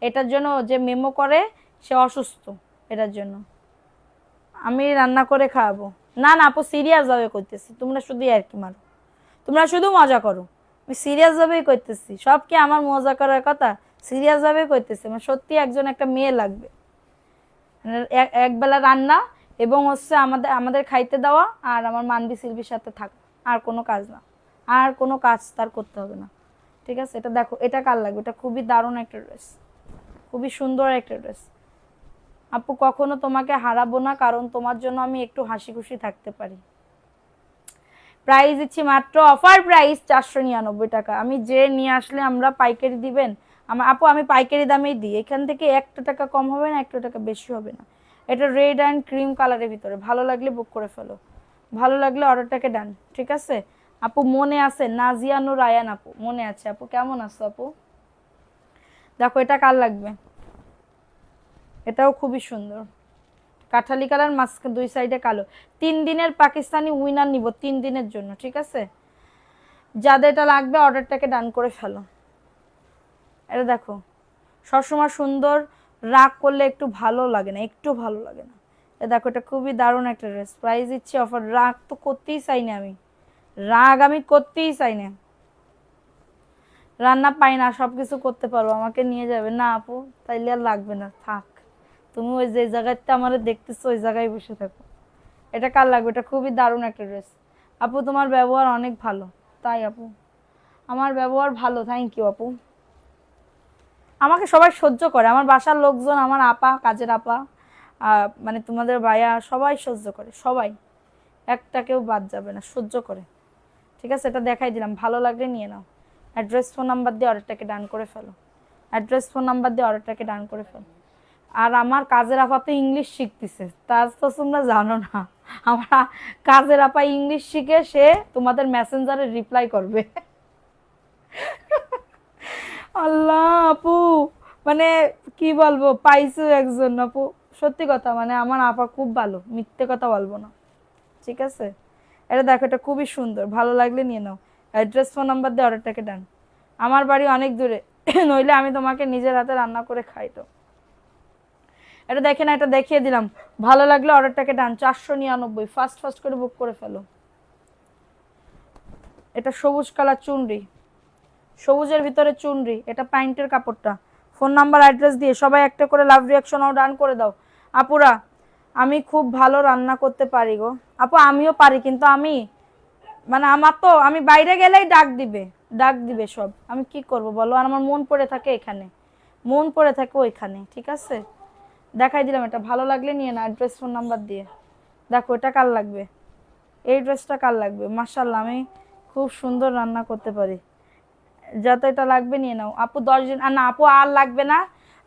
এটার জন্য যে মেমো করে সে অসুস্থ, এটার জন্য আমি রান্না করে খাওয়াবো। না না আপু সিরিয়াস ভাবে করতেছি, তোমরা শুধু আর কি মারো, তোমরা শুধু মজা করো, আমি সিরিয়াস ভাবেই করতেছি। সব কি আমার মজা করার কথা? সিরিয়াস ভাবে করতেছি, আমার সত্যি একজন একটা মেয়ে লাগবে, এক বেলা রান্না, এবং হচ্ছে আমাদের আমাদের খাইতে দেওয়া আর আমার মানবি সিলভির সাথে থাকা, আর কোনো কাজ না, আর কোনো কাজ তার করতে হবে না। ঠিক আছে, এটা দেখো, এটা কার লাগবে? এটা খুবই দারুণ একটা ড্রেস, খুবই সুন্দর একটা ড্রেস। আপু কখনো তোমাকে হারাবো না, কারণ তোমার জন্য আমি একটু হাসি খুশি থাকতে পারি। প্রাইস দিচ্ছি মাত্র অফার প্রাইস 499 টাকা। আমি যে নিয়ে আসলে আমরা পাইকারি দিবেন আমার আপু, আমি পাইকারি দামেই দিই, এখান থেকে 1 টাকা কম হবে না, 1 টাকা বেশি হবে না। এটা রেড অ্যান্ড ক্রিম কালারের ভিতরে, ভালো লাগলে বুক করে ফেলো, ভালো লাগলে অর্ডারটাকে ডান। ঠিক আছে আপু, মনে আছে নাজিয়া নূর আয়ান আপু, মনে আছে আপু? কেমন আছো আপু? দেখো এটা কার লাগবে? এটাও খুবই সুন্দর, কাঠালি কালার, মাস্ক দুই সাইডে কালো। 3 দিনের পাকিস্তানি উইনার নিব, 3 দিনের জন্য। ঠিক আছে, যাদের এটা লাগবে অর্ডারটাকে ডান করে ফেলো। এটা দেখো, সবসময় সুন্দর, রাগ করলে একটু ভালো লাগে না, একটু ভালো লাগে না। এটা দেখো, এটা খুবই দারুণ একটা ড্রেস। প্রাইস দিচ্ছি অফার, রাগ তো করতেই চাই না আমি, রাগ আমি করতেই চাই না। রান্না পাই না, সবকিছু করতে পারবো, আমাকে নিয়ে যাবে না আপু? তাইলে আর লাগবে না, থাক। তুমি ওই যে জায়গাতে আমার দেখতেছো ওই জায়গায় বসে থাকো। এটা কার লাগবে? এটা খুবই দারুণ একটা ড্রেস। আপু তোমার ব্যবহার অনেক ভালো। তাই আপু, আমার ব্যবহার ভালো, থ্যাংক ইউ আপু। আমাকে সবাই সহ্য করে, আমার বাসার লোকজন, আমার আপা, কাজের আপা, মানে তোমাদের ভাইয়া, সবাই সহ্য করে, সবাই, একটা কেউ বাদ যাবে না, সহ্য করে। ঠিক আছে, এটা দেখাই দিলাম, ভালো লাগলে নিয়ে নাও। অ্যাড্রেস ফোন নাম্বার দিয়ে অর্ডারটাকে ডান করে ফেলো, অ্যাড্রেস ফোন নাম্বার দিয়ে অর্ডারটাকে ডান করে ফেলো। আর আমার কাজের আপা তো ইংলিশ শিখতেছে, তা তো তোমরা জানো না। আমার কাজের আপা ইংলিশ শিখে সে তোমাদের মেসেঞ্জারে রিপ্লাই করবে। আল্লাহ আপু, মানে কি বলবো, পাইছো একজন আপু, সত্যি কথা, মানে আমার আপা খুব ভালো, মিথ্যে কথা বলবো না। ঠিক আছে, এটা দেখো, এটা খুবই সুন্দর, ভালো লাগলে নিয়ে নাও। অ্যাড্রেস ফোন নাম্বার দিয়ে অর্ডারটাকে ডান। আমার বাড়ি অনেক দূরে, নইলে আমি তোমাকে নিজের হাতে রান্না করে খাই। তো এটা দেখে না, এটা দেখিয়ে দিলাম, ভালো লাগলে অর্ডারটাকে ডান। 499, ফার্স্ট ফার্স্ট করে বুক করে ফেলো। এটা সবুজ কালার চুনরি, সবুজের ভিতরে চুনরি, এটা প্যান্টের কাপড়টা। ফোন নাম্বার অ্যাড্রেস দিয়ে সবাই একটা করে লাভ রিয়াকশনও ডান করে দাও। আপুরা, আমি খুব ভালো রান্না করতে পারি গো আপু, আমিও পারি, কিন্তু আমি মানে আমার তো, আমি বাইরে গেলেই ডাক দিবে, ডাক দিবে সব, আমি কি করব বলো? আর আমার মন পড়ে থাকে এখানে, মন পড়ে থাকে ওইখানে। ঠিক আছে, দেখাই দিলাম, এটা ভালো লাগলে নিয়ে না, অ্যাড্রেস ফোন নাম্বার দিয়ে। দেখো এটা কার লাগবে? এই ড্রেসটা কার লাগবে? মাশাআল্লাহ, আমি খুব সুন্দর রান্না করতে পারি, যত এটা লাগবে নিয়ে নাও আপু। 10 দিন না আপু, আর লাগবে না,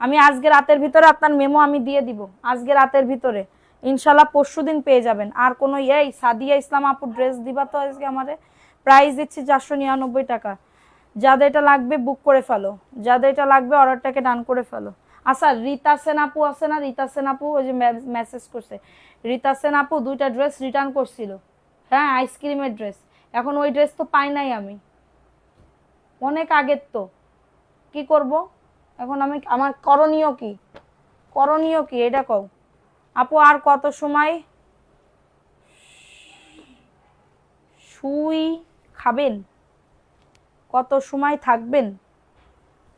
আমি আজকে রাতের ভিতরে আপনার মেমো আমি দিয়ে দিব, আজকে রাতের ভিতরে ইনশাল্লাহ পরশু দিন পেয়ে যাবেন। আর কোনো এই সাদিয়া ইসলাম আপু ড্রেস দিবা তো আজকে আমারে? প্রাইস দিচ্ছি 499 টাকা। যাদের এটা লাগবে বুক করে ফেলো, যাদের এটা লাগবে অর্ডারটাকে ডান করে ফেলো। আচ্ছা, রীতা সেন আপু আছে না? রীতা সেন আপু ওই যে মেসেজ করছে, রীতা সেন আপু 2টা ড্রেস রিটার্ন করছিল, হ্যাঁ আইসক্রিমের ড্রেস, এখন ওই ড্রেস তো পাই নাই আমি, অনেক আগের তো, কি করব এখন আমি? আমার করণীয় কি, করণীয় কি এটা কও আপু? আর কত সময় শুই খাবেন, কত সময় থাকবেন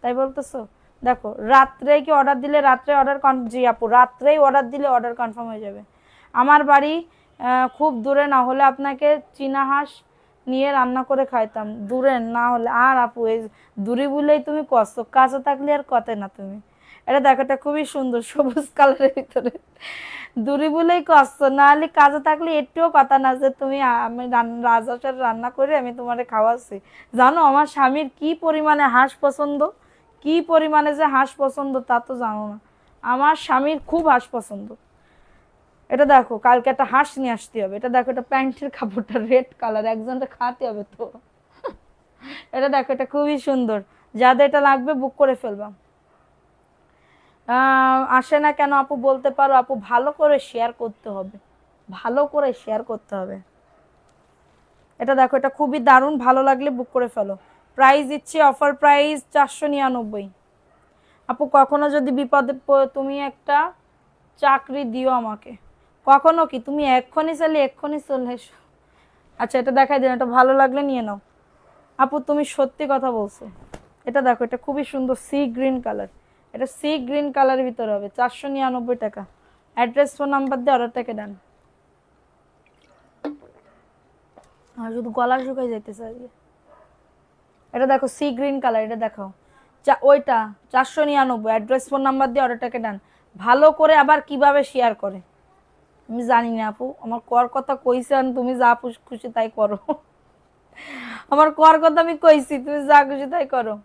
তাই বলতেছো? দেখো, রাত্রে কি অর্ডার দিলে, রাত্রে অর্ডার জি আপু, রাত্রেই অর্ডার দিলে অর্ডার কনফার্ম হয়ে যাবে। আমার বাড়ি খুব দূরে, না হলে আপনাকে চীনা হাঁস নিয়ে রান্না করে খাইতাম, দূরে না হলে। আর আপু এই দূরে বলেই তুমি কষ্ট, কাছে থাকলে আর কথা না তুমি। এটা দেখো, এটা খুবই সুন্দর, সবুজ কালারের ভিতরে, দূরে বলেই কষ্ট, না হলে কাছে থাকলে একটুও কথা না যে তুমি, আমি রাজহাঁসের রান্না করে আমি তোমারে খাওয়াচ্ছি। জানো আমার স্বামীর কি পরিমাণে হাঁস পছন্দ, কি পরিমাণে যে হাঁস পছন্দ তা তো জানো না, আমার স্বামীর খুব হাঁস পছন্দ। এটা দেখো, কালকে একটা হাঁস নিয়ে আসতে হবে। এটা দেখো, এটা প্যান্টের কাপড়টা রেড কালার, একজনটা খাওয়াতে হবে তো। এটা দেখো, এটা খুবই সুন্দর, যাদের এটা লাগবে বুক করে ফেলবা। আসে না কেন আপু বলতে পারো? আপু ভালো করে শেয়ার করতে হবে, ভালো করে শেয়ার করতে হবে। এটা দেখো, এটা খুবই দারুণ, ভালো লাগলে বুক করে ফেলো। প্রাইস দিচ্ছি অফার প্রাইস 499। আপু কখনো যদি বিপদে তুমি একটা চাকরি দিও আমাকে, কখনো কি? তুমি এক্ষুনি চাইলে এক্ষুনি চলে এসো। আচ্ছা, এটা দেখাই দিন, এটা ভালো লাগলে নিয়ে নাও। আপু তুমি সত্যি কথা বলছো। এটা দেখো, এটা খুবই সুন্দর সি গ্রিন কালার, এটা সি গ্রিন কালারের ভিতরে হবে, 499 টাকা। অ্যাড্রেস ফোন নাম্বার দিয়ে অর্ডারটাকে ডান। আর শুধু গলা শুকাই যাইতেছে আজকে। এটা দেখো সি গ্রিন কালার, এটা দেখাও। ওইটা 499, অ্যাড্রেস ফোন নাম্বার দিয়ে অর্ডারটাকে ডান। ভালো করে আবার কিভাবে শেয়ার করে আমি জানি না আপু, আমার কর কথা কইছেন, তুমি যা খুশি তাই করো। আমার কর কথা আমি কইছি, তুমি যা খুশি তাই করো।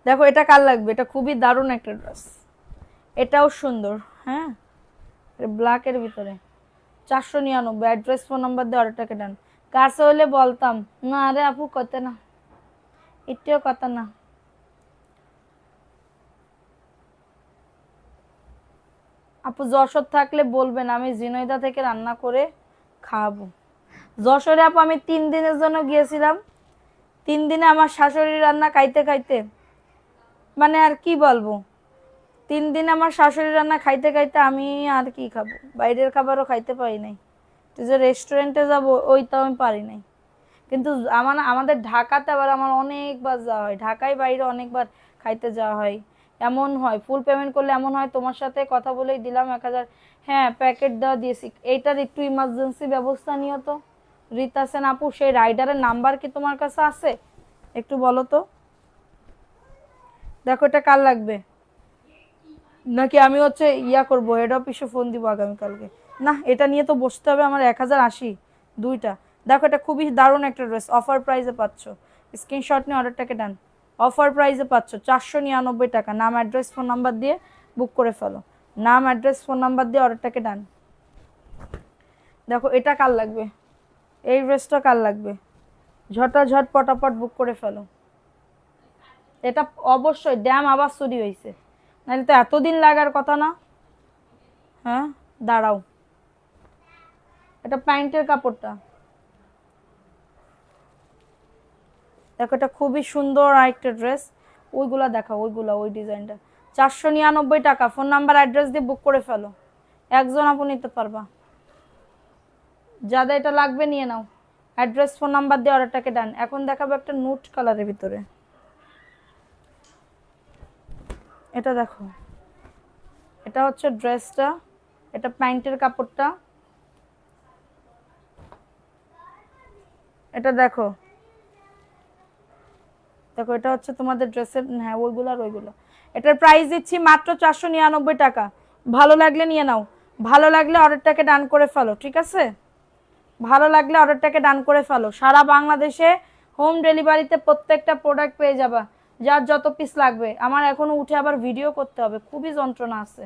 দেখো এটা কার লাগবে, এটা খুবই দারুণ একটা ড্রেস, এটাও সুন্দর। হ্যাঁ, ব্ল্যাকের ভিতরে 499, অ্যাড্রেস ফোন নাম্বার দিয়ে অর্ডারটাকে ডান। কাছে হলে বলতাম না, আরে আপু কত না, এটাও কথা না। আপু যশোর থাকলে বলবেন, আমি জিনইদা থেকে রান্না করে খাওয়াবো। যশোরে আপু আমি 3 দিনের জন্য গিয়েছিলাম, 3 দিনে আমার শাশুড়ির রান্না খাইতে খাইতে মানে আর কি বলবো, 3 দিন আমার শাশুড়ির রান্না খাইতে খাইতে আমি আর কি খাবো, বাইরের খাবারও খাইতে পারি নাই। তো যে রেস্টুরেন্টে যাবো ওইটাও আমি পারি নাই। কিন্তু আমাদের ঢাকাতে আবার আমার অনেকবার যাওয়া হয়, ঢাকায় বাইরে অনেকবার খাইতে যাওয়া হয়। এমন হয় ফুল পেমেন্ট করলে এমন হয় তোমার সাথে কথা বলেই দিলাম 1000, হ্যাঁ প্যাকেট দেওয়া দিয়েছি। এইটার একটু ইমার্জেন্সি ব্যবস্থা নিও তো রিতা সেন আপু। সেই রাইডারের নাম্বার কি তোমার কাছে আছে একটু বলো তো। দেখো এটা কার লাগবে, নাকি আমি হচ্ছে ইয়া করবো, হেড অফিসে ফোন দিব আগামীকালকে। না, এটা নিয়ে তো বসতে হবে আমার 1080 দুইটা। দেখো এটা খুবই দারুণ একটা ড্রেস, অফার প্রাইসে পাচ্ছ। স্ক্রিনশট নিয়ে অর্ডারটাকে ডান। অফার প্রাইসে পাচ্ছ 499 টাকা। নাম অ্যাড্রেস ফোন নাম্বার দিয়ে বুক করে ফেলো। নাম অ্যাড্রেস ফোন নাম্বার দিয়ে অর্ডারটাকে ডান। দেখো এটা কার লাগবে, এই ড্রেসটা কার লাগবে, ঝটাঝট পটাপট বুক করে ফেলো। এটা অবশ্যই ড্যাম আবার চুরি হয়েছে, নাহলে তো এতদিন লাগার কথা না। হ্যাঁ দাঁড়াও, এটা প্যান্টের কাপড়টা দেখো, এটা খুবই সুন্দর আরেকটা ড্রেস। ওইগুলা দেখাও, ওইগুলা ওই ডিজাইনটা 499 টাকা। ফোন নাম্বার অ্যাড্রেস দিয়ে বুক করে ফেলো, একজন আপু নিতে পারবা। যাদের এটা লাগবে নিয়ে নাও, অ্যাড্রেস ফোন নাম্বার দিয়ে অর্ডারটাকে ডান। এখন দেখাবো একটা নুট কালারের ভিতরে, এটা দেখো, এটা হচ্ছে ড্রেসটা, এটা প্যান্টের কাপড়টা, এটা দেখো। দেখো এটা হচ্ছে তোমাদের ড্রেসের, হ্যাঁ ওইগুলো আর ওইগুলো। এটার প্রাইস দিচ্ছি মাত্র 499 টাকা। ভালো লাগলে নিয়ে নাও, ভালো লাগলে অর্ডারটাকে ডান করে ফেলো, ঠিক আছে? ভালো লাগলে অর্ডারটাকে ডান করে ফেলো। সারা বাংলাদেশে হোম ডেলিভারিতে প্রত্যেকটা প্রোডাক্ট পেয়ে যাবা, যার যত পিস লাগবে। আমার এখনো উঠে আবার ভিডিও করতে হবে, খুবই যন্ত্রণা আছে,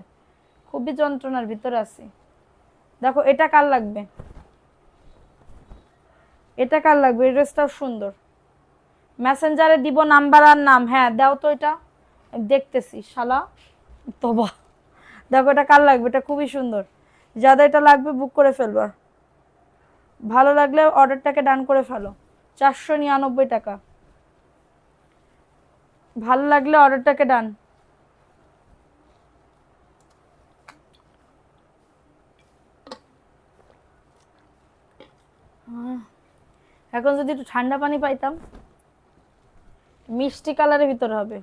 খুবই যন্ত্রণার ভিতরে আছি। দেখো এটা কার লাগবে, এটা কার লাগবে, এই ড্রেসটাও সুন্দর। মেসেঞ্জারে দিব নাম্বার আর নাম, হ্যাঁ দাও তো, এটা দেখতেছি শালা তবা। দেখো এটা কার লাগবে, এটা খুবই সুন্দর। যাদের এটা লাগবে বুক করে ফেলবা, ভালো লাগলে অর্ডারটাকে ডান করে ফেলো। 499 টাকা, ভালো লাগলে অর্ডারটাকে ডান। এখন যদি একটু ঠান্ডা পানি পাইতাম। মিষ্টি কালারের ভিতরে হবে,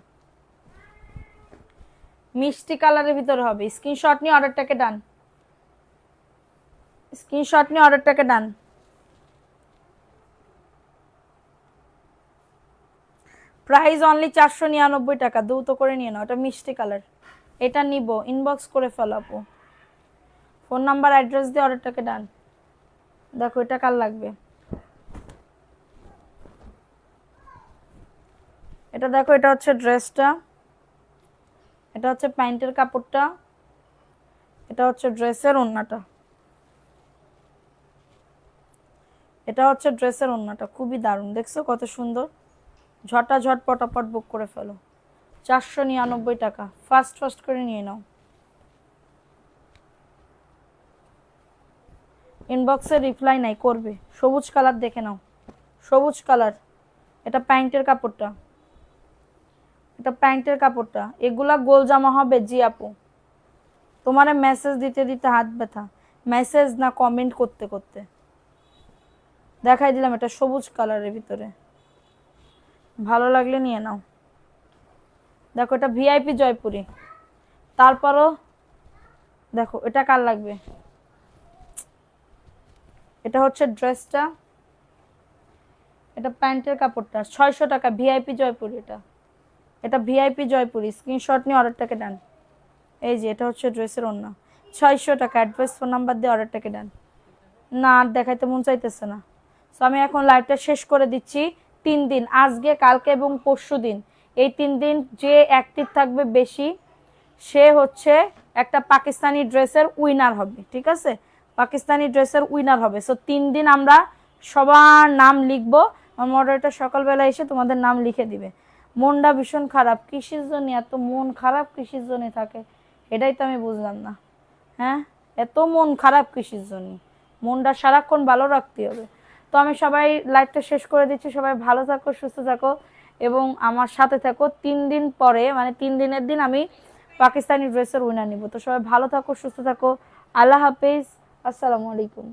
মিষ্টি কালারের ভিতরে হবে। স্ক্রিনশট নিয়ে অর্ডারটাকে ডান, স্ক্রিনশট নিয়ে অর্ডারটাকে ডান। প্রাইস অনলি 499 টাকা, দ্রুত করে নিয়ে নাও। এটা মিষ্টি কালার, এটা নিব, ইনবক্স করে ফেলাবো। ফোন নাম্বার অ্যাড্রেস দিয়ে অর্ডারটাকে ডান। দেখো এটা কার লাগবে, এটা দেখো, এটা হচ্ছে ড্রেসটা, এটা হচ্ছে প্যান্টের কাপড়টা, এটা হচ্ছে ড্রেসের ওড়নাটা, এটা হচ্ছে ড্রেসের ওড়নাটা। খুবই দারুণ, দেখছো কত সুন্দর। ঝটাঝট পটাপট বুক করে ফেলো, 499 টাকা। ফাস্ট ফাস্ট করে নিয়ে নাও। ইনবক্সে রিপ্লাই নাই, করবে। সবুজ কালার দেখে নাও, সবুজ কালার। এটা প্যান্টের কাপড়টা, এটা প্যান্টের কাপড়টা। এগুলা গোল জামা হবে জি আপু। তোমারে মেসেজ দিতে দিতে হাত ব্যথা, মেসেজ না কমেন্ট করতে করতে। দেখাই দিলাম, এটা সবুজ কালারের ভিতরে, ভালো লাগলে নিয়ে নাও। দেখো এটা ভিআইপি জয়পুরি, তারপরও দেখো এটা কার লাগবে, এটা হচ্ছে ড্রেসটা, এটা প্যান্টের কাপড়টা 600 টাকা, ভিআইপি জয়পুরি। এটা ভিআইপি জয়পুরি, স্ক্রিনশট নিয়ে অর্ডারটাকে ডান। এই যে এটা হচ্ছে ড্রেসের ওড়না, 600 টাকা। অ্যাড্রেস ফোন নাম্বার দিয়ে অর্ডারটাকে ডান। না আর দেখাইতে মন চাইতেছে না, সো আমি এখন লাইভটা শেষ করে দিচ্ছি। 3 দিন, আজকে কালকে এবং পরশু দিন, এই 3 দিন যে অ্যাক্টিভ থাকবে বেশি সে হচ্ছে একটা পাকিস্তানি ড্রেসের উইনার হবে, ঠিক আছে? পাকিস্তানি ড্রেসের উইনার হবে। সো 3 দিন আমরা সবার নাম লিখবো, আমার মডারেটর সকালবেলা এসে তোমাদের নাম লিখে দিবে। মনটা ভীষণ খারাপ, কিসের জন্য এত মন খারাপ, কিসের জন্য থাকে এটাই তো আমি বুঝলাম না। হ্যাঁ, এত মন খারাপ কিসের জন্য? মনটা সারাক্ষণ ভালো রাখতে হবে। তো আমি সবাই লাইভটা শেষ করে দিচ্ছি, সবাই ভালো থাকো, সুস্থ থাকো এবং আমার সাথে থাকো। 3 দিন পরে মানে 3 দিনের দিন আমি পাকিস্তানি ড্রেসের উইনার নিব। তো সবাই ভালো থাকো, সুস্থ থাকো, আল্লাহ হাফেজ, আসসালামু আলাইকুম।